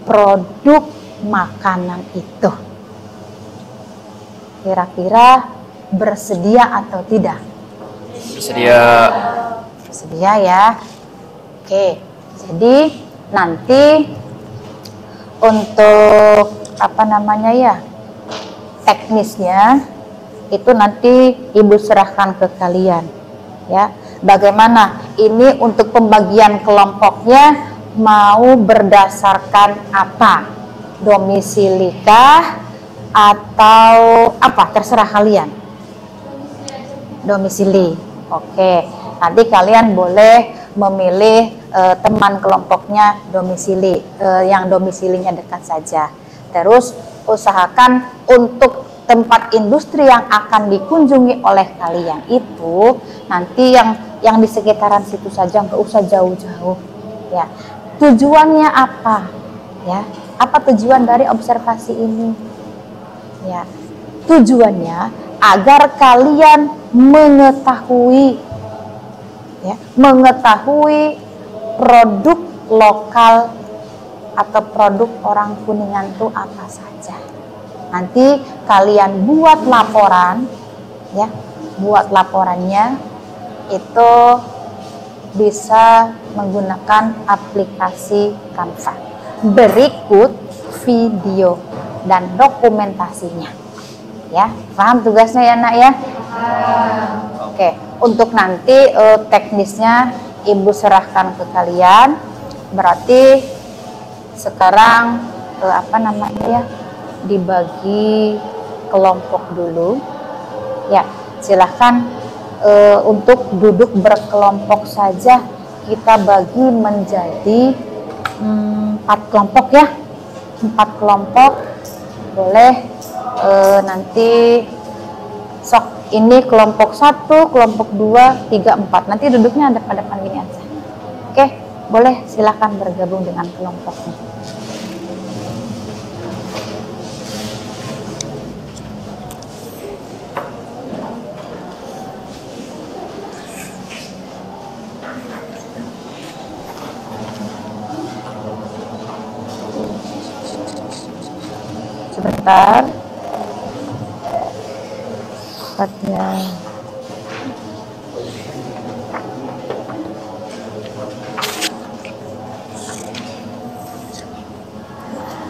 produk makanan itu. Kira-kira bersedia atau tidak? Bersedia ya. Oke, jadi nanti untuk teknisnya itu nanti ibu serahkan ke kalian ya. Bagaimana ini untuk pembagian kelompoknya, mau berdasarkan apa? Domisilikah atau apa? Terserah kalian domisili. Oke, nanti kalian boleh memilih teman kelompoknya domisili, yang domisilinya dekat saja. Terus usahakan untuk tempat industri yang akan dikunjungi oleh kalian itu nanti yang di sekitaran situ saja, nggak usah jauh-jauh ya. Tujuannya apa ya? Apa tujuan dari observasi ini ya? Tujuannya agar kalian mengetahui ya, mengetahui produk lokal atau produk orang Kuningan itu apa saja. Nanti kalian buat laporan ya, buat laporannya itu bisa menggunakan aplikasi Canva. Berikut video dan dokumentasinya ya. Paham tugasnya ya nak ya? Oke, untuk nanti teknisnya Ibu serahkan ke kalian. Berarti sekarang apa namanya ya, dibagi kelompok dulu ya. Silahkan untuk duduk berkelompok saja kita bagi menjadi 4 kelompok ya. 4 kelompok boleh. Nanti sok ini kelompok 1, kelompok 2, 3, 4. Nanti duduknya depan-depan gini aja. Oke, boleh silahkan bergabung dengan kelompoknya. Sebentar. Ya.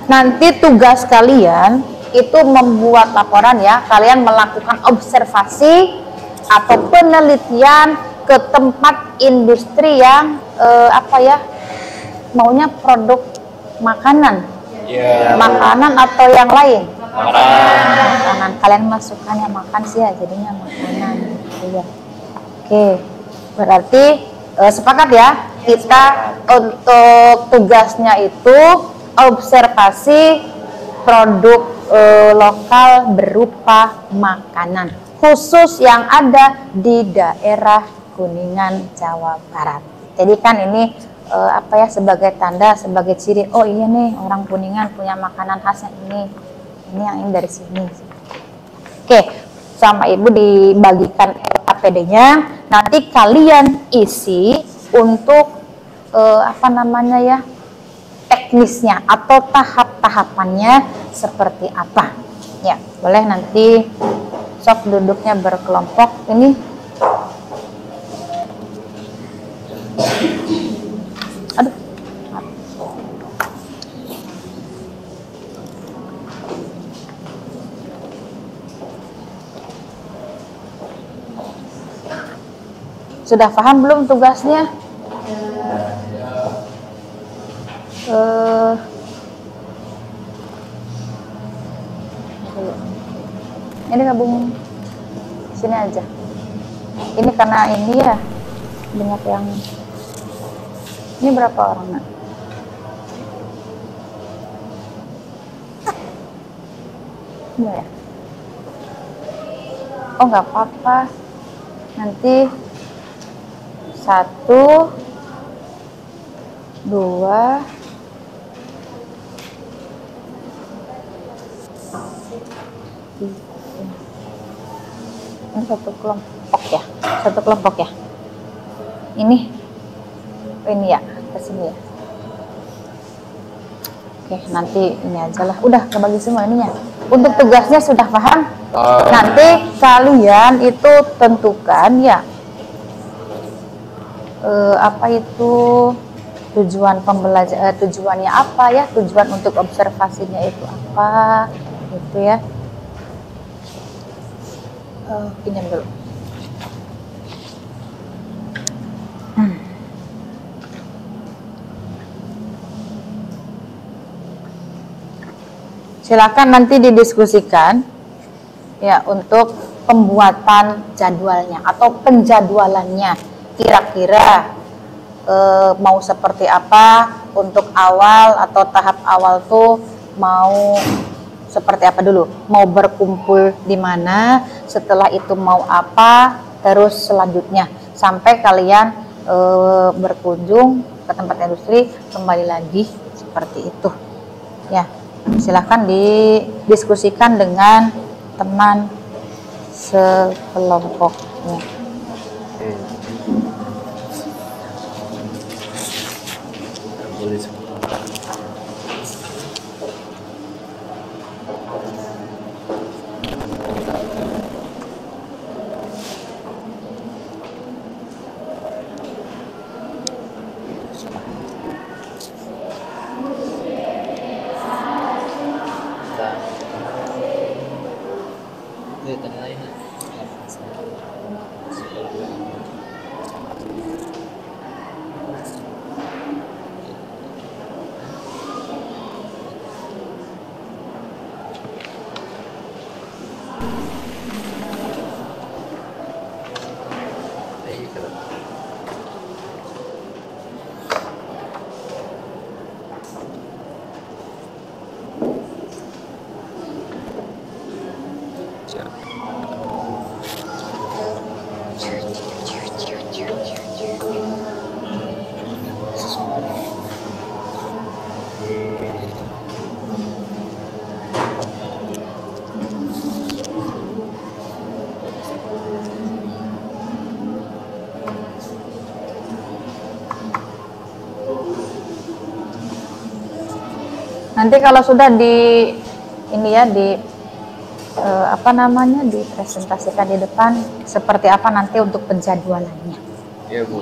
Nanti tugas kalian itu membuat laporan ya. Kalian melakukan observasi atau penelitian ke tempat industri yang apa ya, maunya produk makanan, makanan atau yang lain. Makanan. Kalian masukkannya makan sih ya, jadinya makanan gitu ya. Oke, berarti sepakat ya, kita untuk tugasnya itu observasi produk lokal berupa makanan khusus yang ada di daerah Kuningan, Jawa Barat. Jadi kan ini apa ya, sebagai tanda, sebagai ciri, oh iya nih orang Kuningan punya makanan khasnya ini yang ini dari sini. Oke, sama Ibu dibagikan APD-nya. Nanti kalian isi untuk apa namanya ya, teknisnya atau tahap-tahapannya seperti apa. Ya, boleh nanti sok duduknya berkelompok. Ini aduh. Sudah paham belum tugasnya? Ini gabung sini aja. Ini karena ini ya banyak yang. Ini berapa orang nak? Ini ya? Oh nggak apa-apa. Nanti 1, 2, ini satu kelompok ya, ini ya, ke sini ya. Oke, nanti ini aja lah, udah kebagi semua ininya. Untuk tugasnya sudah paham? Nanti kalian itu tentukan ya, apa itu tujuan pembelajaran, tujuannya apa ya, tujuan untuk observasinya itu apa gitu ya. Pinjam dulu. Silakan nanti didiskusikan ya untuk pembuatan jadwalnya atau penjadwalannya. Kira-kira mau seperti apa untuk awal atau tahap awal tuh mau seperti apa dulu? Mau berkumpul di mana? Setelah itu mau apa? Terus selanjutnya sampai kalian berkunjung ke tempat industri kembali lagi seperti itu. Ya, silahkan didiskusikan dengan teman sekelompoknya. Nanti kalau sudah dipresentasikan di depan seperti apa nanti untuk penjadwalannya. Iya, Bu.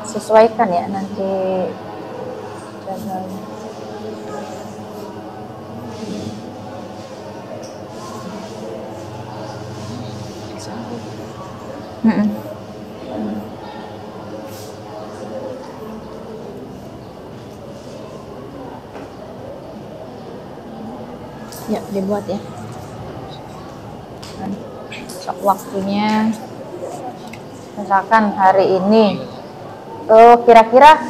Sesuaikan ya nanti jadwalnya. Ya, dibuat ya. Waktunya misalkan hari ini kira-kira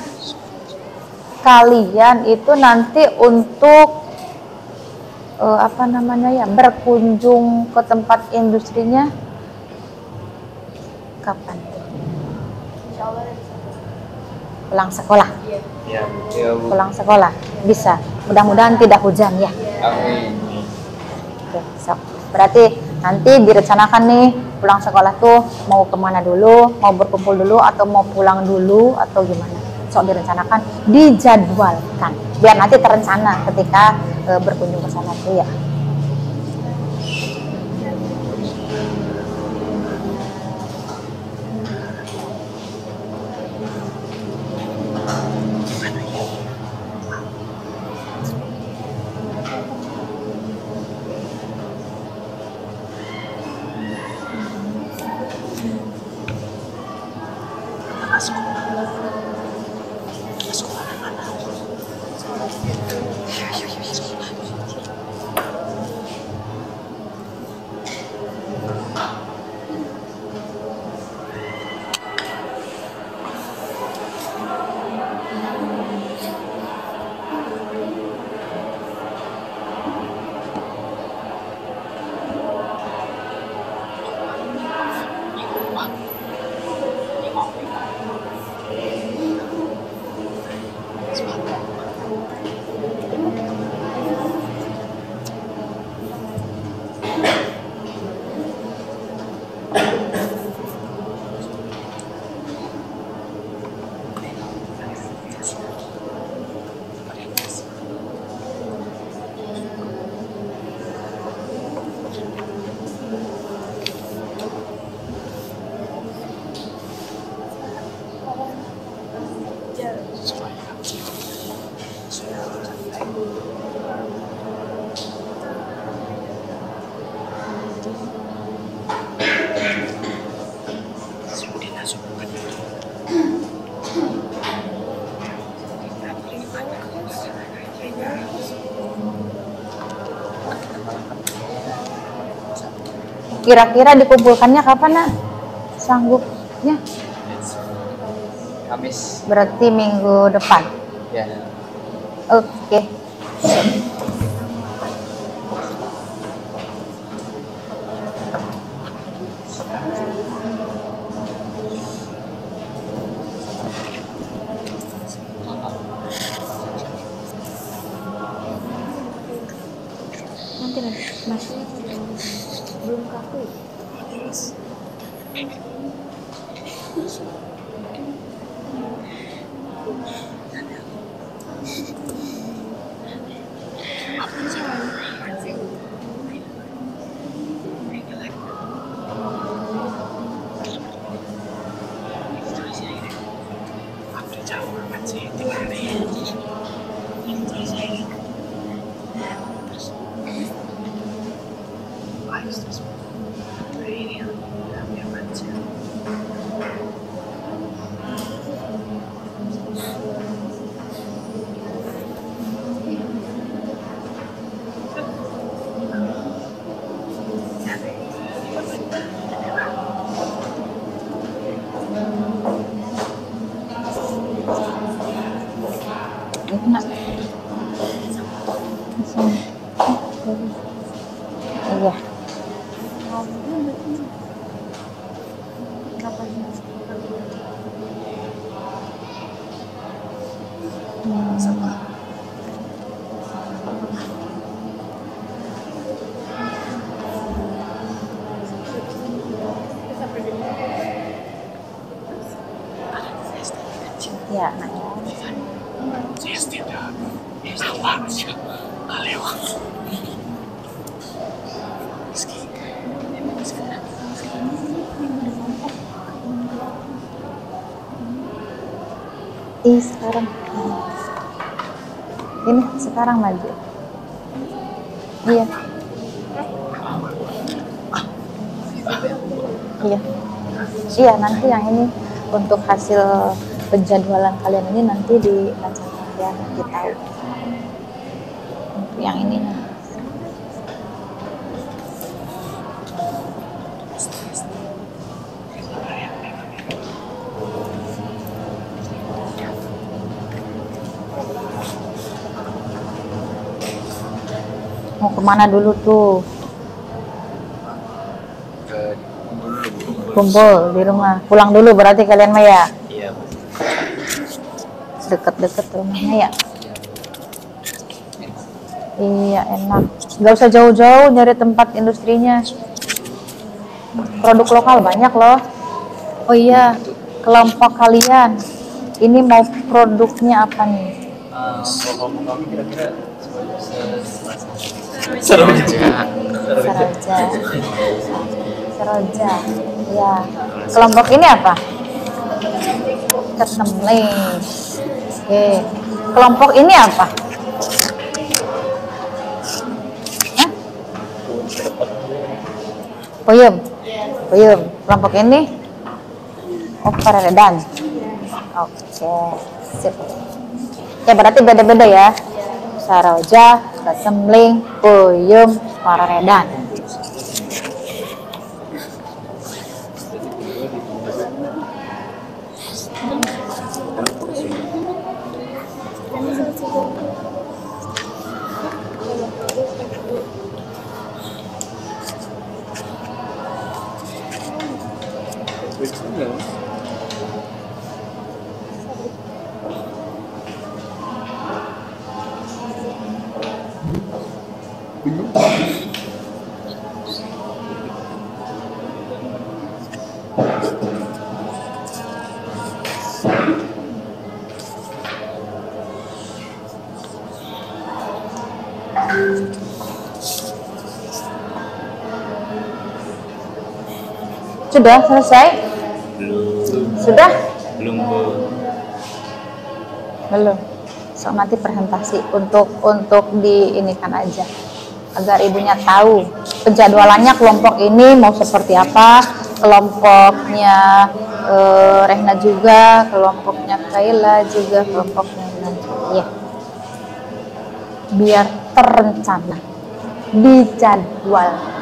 kalian itu nanti untuk berkunjung ke tempat industrinya kapan? Pulang sekolah. Iya, Bu. Pulang sekolah bisa. Mudah-mudahan tidak hujan ya. Amin. Oke, so. Berarti nanti direncanakan nih pulang sekolah tuh mau kemana dulu, mau berkumpul dulu atau mau pulang dulu atau gimana? So direncanakan, dijadwalkan biar nanti terencana ketika berkunjung ke sana tuh ya. Kira-kira dikumpulkannya kapan, Nak? Sanggupnya? Kamis. Berarti minggu depan. Ya. Oke. Nanti Mas belum kaku. Nak. Iya. Ya, nak. Sekarang ini sekarang maju. Iya. Iya. Iya, nanti yang ini untuk hasil penjadwalan kalian ini nanti dibacakan ya, nanti tahu. Untuk yang ini. Mau kemana dulu tuh? Kumpul di rumah. Pulang dulu berarti kalian mah ya? Iya. Deket-deket rumahnya ya? Iya, enak. Gak usah jauh-jauh nyari tempat industrinya. Produk lokal banyak loh. Oh iya, kelompok kalian ini mau produknya apa nih? Kalau kami kira-kira Seroja. Ya. Kelompok ini apa? Ketemling. Oke. Kelompok ini apa? Hah? Puyem. Puyem. Kelompok ini? Oh, Pararedan. Oke. Sip. Ya, berarti beda-beda ya. Saroja, Ketemling, Puyem, Pararedan. Sudah selesai? Sudah? Belum. So nanti presentasi untuk diinikan aja agar ibunya tahu penjadwalannya kelompok ini mau seperti apa, kelompoknya Rehna juga, kelompoknya Kaila juga, kelompoknya ya. Biar terencana, dijadwalkan.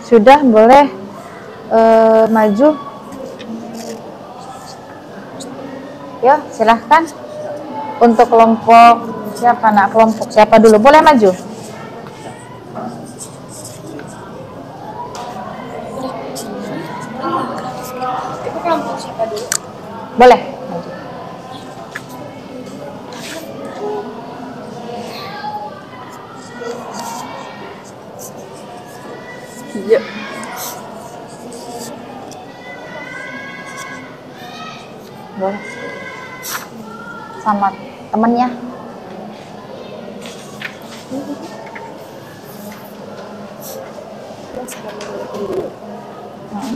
Sudah, boleh maju. Ya, silahkan. Untuk kelompok siapa nak? Kelompok siapa dulu? Boleh maju. Itu kelompok siapa dulu? Boleh maju. Yuk. Boleh. Sama temennya.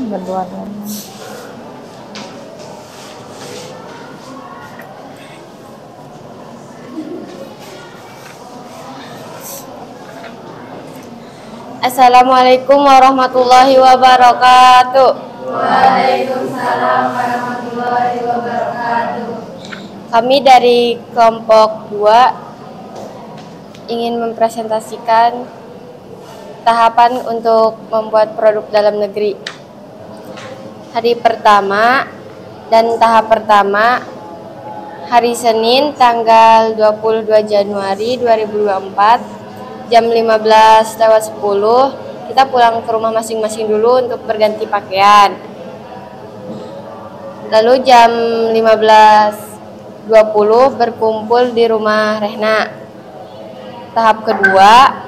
Berdua dulu. Assalamualaikum warahmatullahi wabarakatuh. Waalaikumsalam warahmatullahi wabarakatuh. Kami dari kelompok 2 ingin mempresentasikan tahapan untuk membuat produk dalam negeri. Hari pertama dan tahap pertama hari Senin tanggal 22 Januari 2024 jam 15:10 kita pulang ke rumah masing-masing dulu untuk berganti pakaian. Lalu jam 15:20 berkumpul di rumah Rehna. Tahap kedua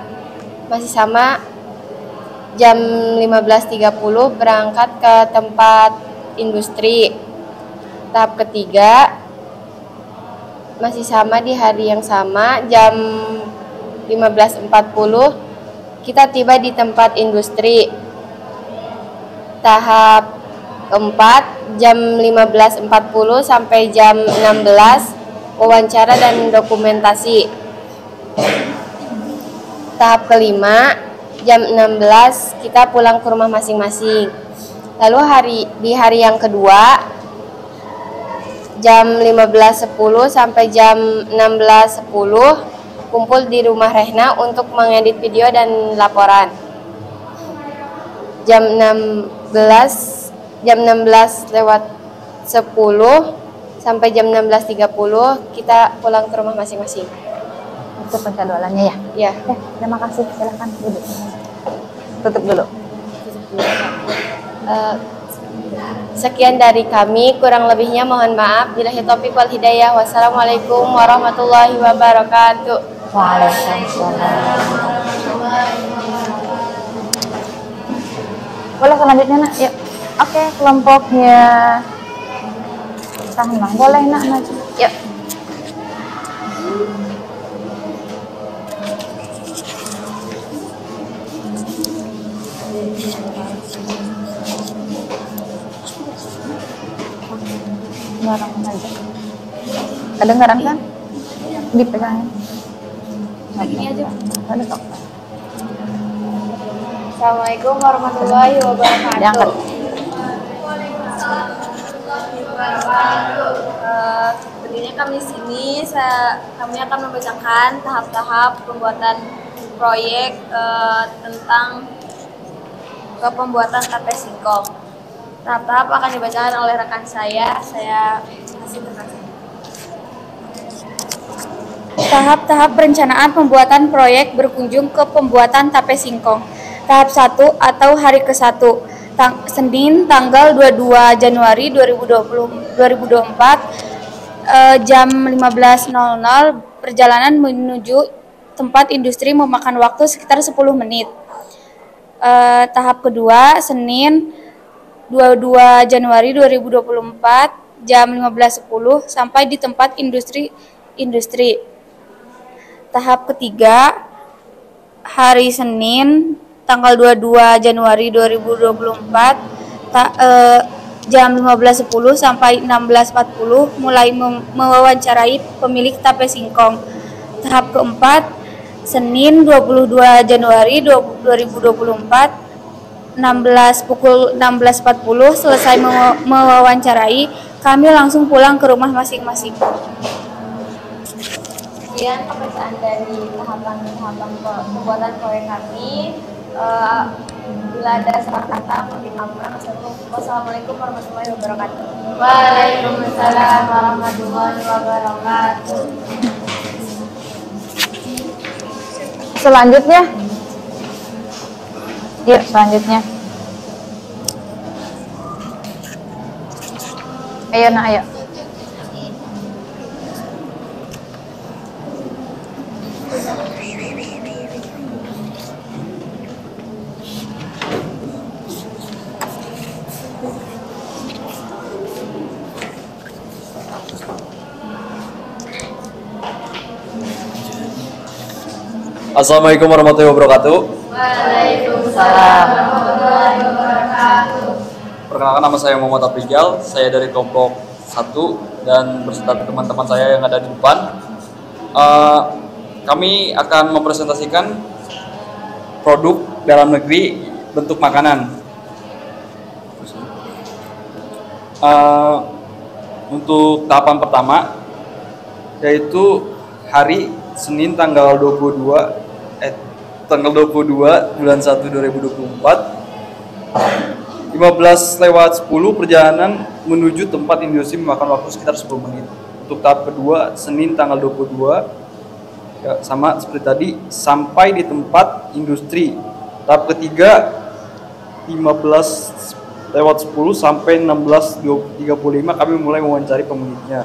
masih sama, jam 15:30 berangkat ke tempat industri. Tahap ketiga masih sama di hari yang sama, jam 15:40 kita tiba di tempat industri. Tahap keempat jam 15:40 sampai jam 16 wawancara dan dokumentasi. Tahap kelima jam 16 kita pulang ke rumah masing-masing. Lalu di hari yang kedua jam 15:10 sampai jam 16:10 kumpul di rumah Rehna untuk mengedit video dan laporan. Jam 16:10 sampai jam 16:30 kita pulang ke rumah masing-masing. Itu penjadwalannya ya? Ya. Terima kasih. Silahkan duduk. Tutup dulu. Sekian dari kami, kurang lebihnya mohon maaf. Billahi taufiq wal hidayah. Wassalamualaikum warahmatullahi wabarakatuh. Waalaikumsalam. Boleh selanjutnya nak? Yuk. Oke, kelompoknya sama. Boleh nak maju. Yuk. Barang aja. Kedengaran kan? Dipegangin. Ini aja. Ada kok. Assalamualaikum warahmatullahi wabarakatuh. Diangkat. Berdirinya kami di sini, kami akan membacakan tahap-tahap pembuatan proyek tentang kepembuatan tape singkong. Tahap-tahap akan dibacakan oleh rekan saya. Saya kasih rekan saya. Tahap-tahap perencanaan pembuatan proyek berkunjung ke pembuatan tape singkong. Tahap 1 atau hari ke-1. Senin tanggal 22 Januari 2024 jam 15.00 perjalanan menuju tempat industri memakan waktu sekitar 10 menit. Tahap kedua Senin 22 Januari 2024 jam 15.10 sampai di tempat industri. Tahap ketiga hari Senin tanggal 22 Januari 2024 jam 15.10 sampai 16.40 mulai mewawancarai pemilik tape singkong. Tahap keempat Senin 22 Januari 2024 pukul 16.40 selesai mewawancarai, kami langsung pulang ke rumah masing-masing. Sekian pemeriksaan dari tahapan-tahapan pembuatan proyek kami. Bila ada salah kata, mohon maaf. Wassalamualaikum warahmatullahi wabarakatuh. Waalaikumsalam warahmatullahi wabarakatuh. Selanjutnya, yuk selanjutnya. Ayo nak, ayo. Assalamualaikum warahmatullahi wabarakatuh. Waalaikumsalam warahmatullahi wabarakatuh. Perkenalkan, nama saya Muhammad Afrizal. Saya dari kelompok 1 dan berserta teman-teman saya yang ada di depan. Kami akan mempresentasikan produk dalam negeri bentuk makanan. Untuk tahapan pertama yaitu hari Senin tanggal 22 bulan 1 2024 15:10 perjalanan menuju tempat industri memakan waktu sekitar 10 menit. Untuk tahap kedua Senin tanggal 22 ya, sama seperti tadi sampai di tempat industri. Tahap ketiga 15:10 sampai 16:35 kami mulai mewawancari pemiliknya.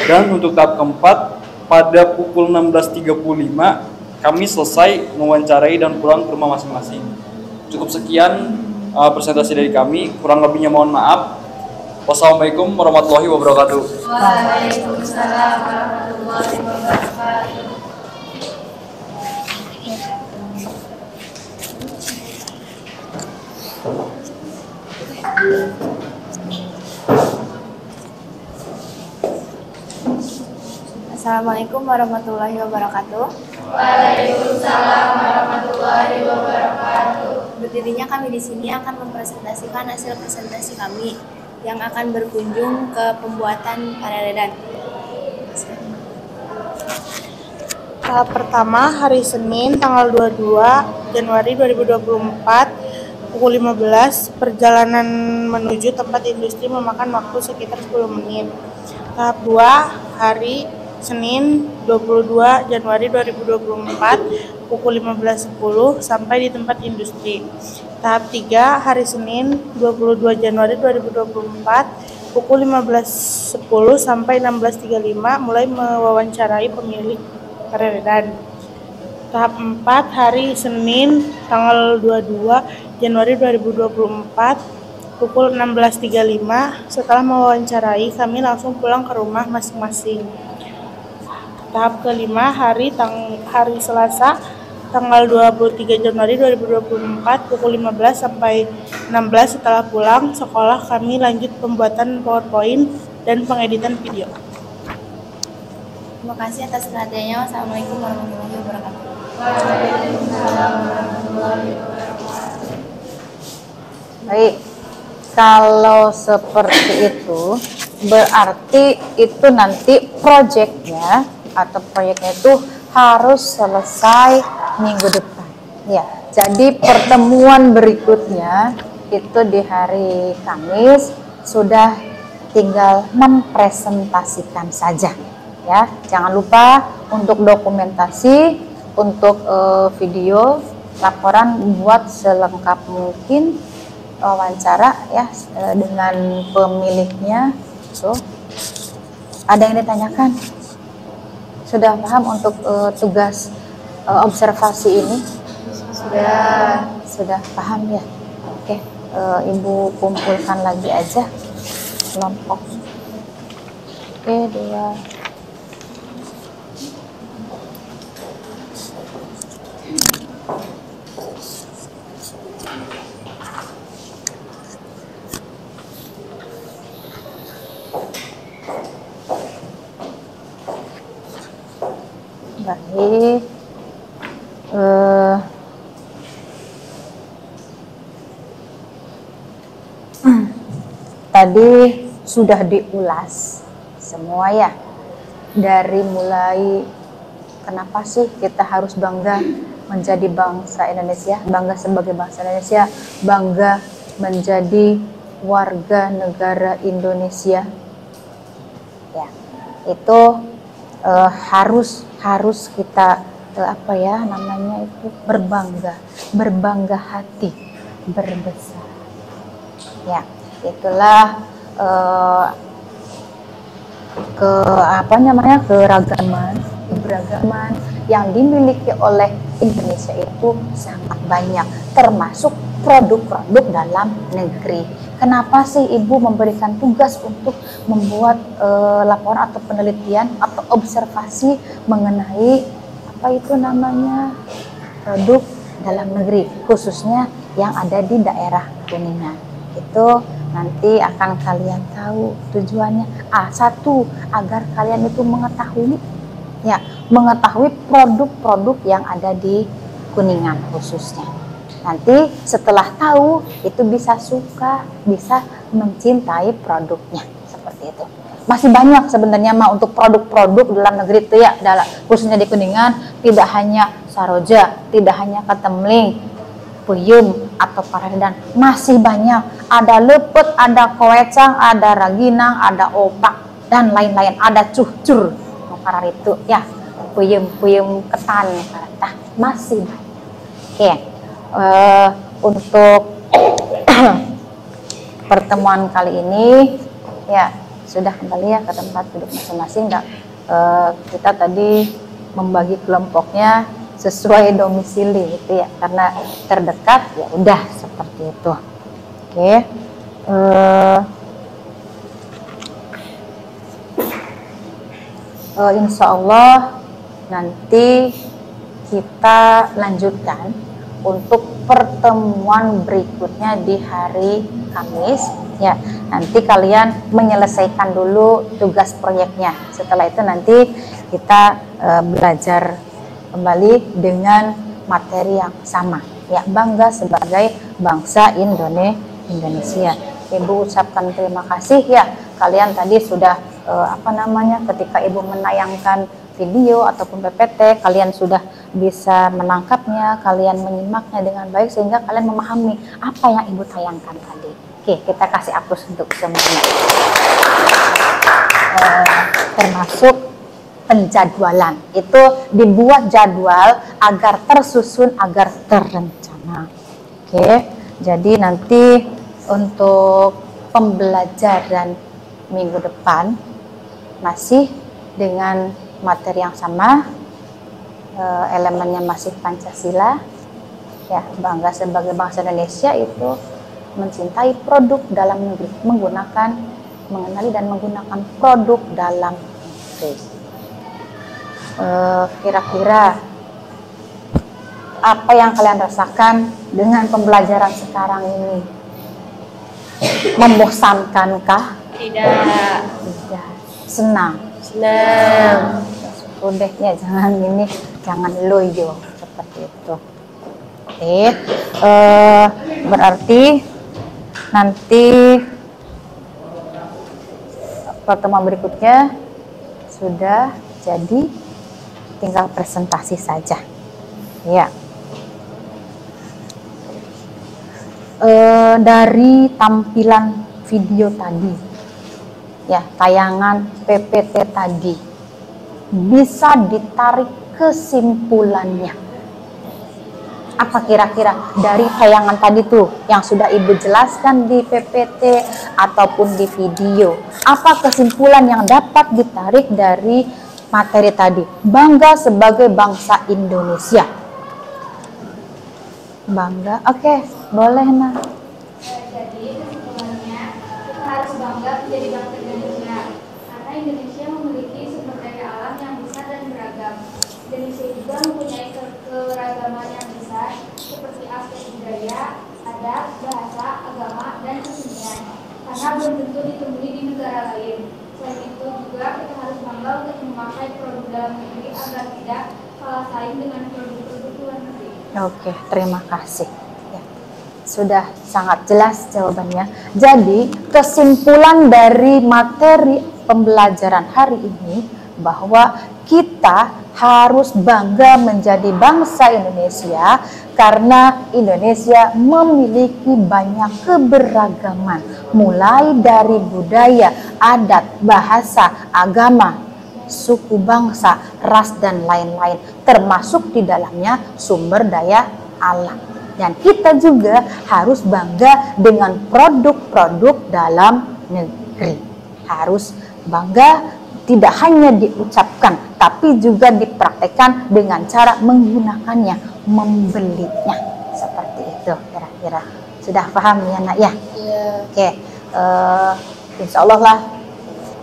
Dan untuk tahap keempat pada pukul 16:35 kami selesai mewawancarai dan pulang ke rumah masing-masing. Cukup sekian presentasi dari kami, kurang lebihnya mohon maaf. Wassalamualaikum warahmatullahi wabarakatuh. Waalaikumsalam warahmatullahi wabarakatuh. Assalamualaikum warahmatullahi wabarakatuh. Waalaikumsalam warahmatullahi wabarakatuh. Berdirinya kami di sini akan mempresentasikan hasil presentasi kami yang akan berkunjung ke pembuatan paredan. Tahap pertama hari Senin tanggal 22 Januari 2024 pukul 15 perjalanan menuju tempat industri memakan waktu sekitar 10 menit. Tahap 2 hari Senin 22 Januari 2024 pukul 15.10 sampai di tempat industri. Tahap 3 hari Senin 22 Januari 2024 pukul 15.10 sampai 16.35 mulai mewawancarai pemilik paredan. Tahap 4 hari Senin tanggal 22 Januari 2024 pukul 16.35 setelah mewawancarai kami langsung pulang ke rumah masing-masing. Tahap kelima hari Selasa tanggal 23 Januari 2024 pukul 15 sampai 16 setelah pulang sekolah kami lanjut pembuatan PowerPoint dan pengeditan video. Terima kasih atas perhatiannya. Wassalamualaikum warahmatullahi wabarakatuh. Waalaikumsalam warahmatullahi wabarakatuh. Baik, kalau seperti itu berarti itu nanti proyeknya itu harus selesai minggu depan. Ya, jadi pertemuan berikutnya itu di hari Kamis, sudah tinggal mempresentasikan saja. Ya, jangan lupa untuk dokumentasi, untuk video laporan buat selengkap mungkin, wawancara ya dengan pemiliknya. So, ada yang ditanyakan? Sudah paham untuk tugas observasi ini? Sudah paham ya? Oke, Ibu kumpulkan lagi aja kelompok. Oke, 2. Baik, tadi sudah diulas semua ya, dari mulai kenapa sih kita harus bangga menjadi bangsa Indonesia, bangga sebagai bangsa Indonesia, bangga menjadi warga negara Indonesia ya, itu harus kita itu berbangga hati, berbesar ya. Itulah keberagaman yang dimiliki oleh Indonesia itu sangat banyak, termasuk produk-produk dalam negeri. Kenapa sih Ibu memberikan tugas untuk membuat laporan atau penelitian atau observasi mengenai produk dalam negeri, khususnya yang ada di daerah Kuningan? Itu nanti akan kalian tahu tujuannya. Satu, agar kalian itu mengetahui produk-produk yang ada di Kuningan khususnya. Nanti setelah tahu itu bisa suka, bisa mencintai produknya, seperti itu. Masih banyak sebenarnya untuk produk-produk dalam negeri itu ya, khususnya di Kuningan, tidak hanya saroja, tidak hanya ketemling, puyem atau paradan, masih banyak. Ada lepet, ada koecang, ada raginang, ada opak dan lain-lain. Ada cucur, karar itu ya, puyem ketan, masih banyak. Oke, untuk pertemuan kali ini ya sudah kembali ya ke tempat duduk masing-masing. Kita tadi membagi kelompoknya sesuai domisili gitu ya, karena terdekat ya udah seperti itu. Oke, insya Allah nanti kita lanjutkan untuk pertemuan berikutnya di hari Kamis ya. Nanti kalian menyelesaikan dulu tugas proyeknya. Setelah itu nanti kita belajar kembali dengan materi yang sama ya, bangga sebagai bangsa Indonesia. Ibu ucapkan terima kasih ya, kalian tadi sudah ketika Ibu menayangkan video ataupun PPT, kalian sudah bisa menangkapnya, kalian menyimaknya dengan baik sehingga kalian memahami apa yang Ibu tayangkan tadi. Oke, kita kasih aplaus untuk semuanya. Termasuk penjadwalan, itu dibuat jadwal agar tersusun, agar terencana. Oke, jadi nanti untuk pembelajaran minggu depan masih dengan materi yang sama, elemennya masih Pancasila ya, bangga sebagai bangsa Indonesia itu mencintai produk dalam negeri, mengenali dan menggunakan produk dalam negeri. Kira-kira apa yang kalian rasakan dengan pembelajaran sekarang ini? Membosankankah? Tidak. Senang. Udah ya, jangan loyo seperti itu. Oke, berarti nanti pertemuan berikutnya sudah jadi, tinggal presentasi saja. Ya. Dari tampilan video tadi, ya, tayangan PPT tadi, bisa ditarik kesimpulannya. Apa kira-kira dari tayangan tadi tuh yang sudah Ibu jelaskan di PPT ataupun di video? Apa kesimpulan yang dapat ditarik dari materi tadi? Bangga sebagai bangsa Indonesia. Bangga, oke, boleh Nah. Jadi kesimpulannya kita harus bangga menjadi bangsa Indonesia karena Indonesia memiliki sumber daya alam yang besar dan beragam. Indonesia juga mempunyai keragaman yang besar seperti aspek budaya, adat, bahasa, agama, dan kesenian. Karena belum tentu ditemui di negara lain. Selain itu juga kita harus bangga untuk memakai produk dalam negeri agar tidak kalah saing dengan produk-produk luar negeri. Oke, terima kasih. Ya, sudah sangat jelas jawabannya. Jadi, kesimpulan dari materi pembelajaran hari ini bahwa kita harus bangga menjadi bangsa Indonesia karena Indonesia memiliki banyak keberagaman, mulai dari budaya, adat, bahasa, agama, suku bangsa, ras, dan lain-lain, termasuk di dalamnya sumber daya alam. Dan kita juga harus bangga dengan produk-produk dalam negeri. Harus bangga tidak hanya diucapkan, tapi juga dipraktekkan dengan cara menggunakannya, membelinya. Seperti itu kira-kira. Sudah paham ya Nak ya? Iya. Oke, insya Allah lah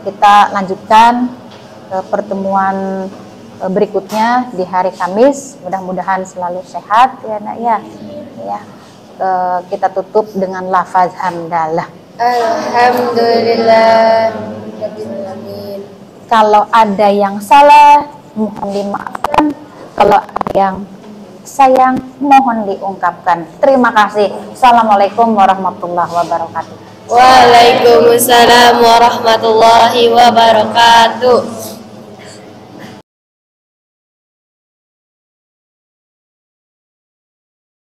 kita lanjutkan pertemuan berikutnya di hari Kamis. Mudah-mudahan selalu sehat ya Nak ya. Ya, kita tutup dengan lafaz hamdalah. Alhamdulillah. Kalau ada yang salah, mohon dimaafkan. Kalau ada yang sayang, mohon diungkapkan. Terima kasih. Assalamualaikum warahmatullahi wabarakatuh. Waalaikumsalam warahmatullahi wabarakatuh.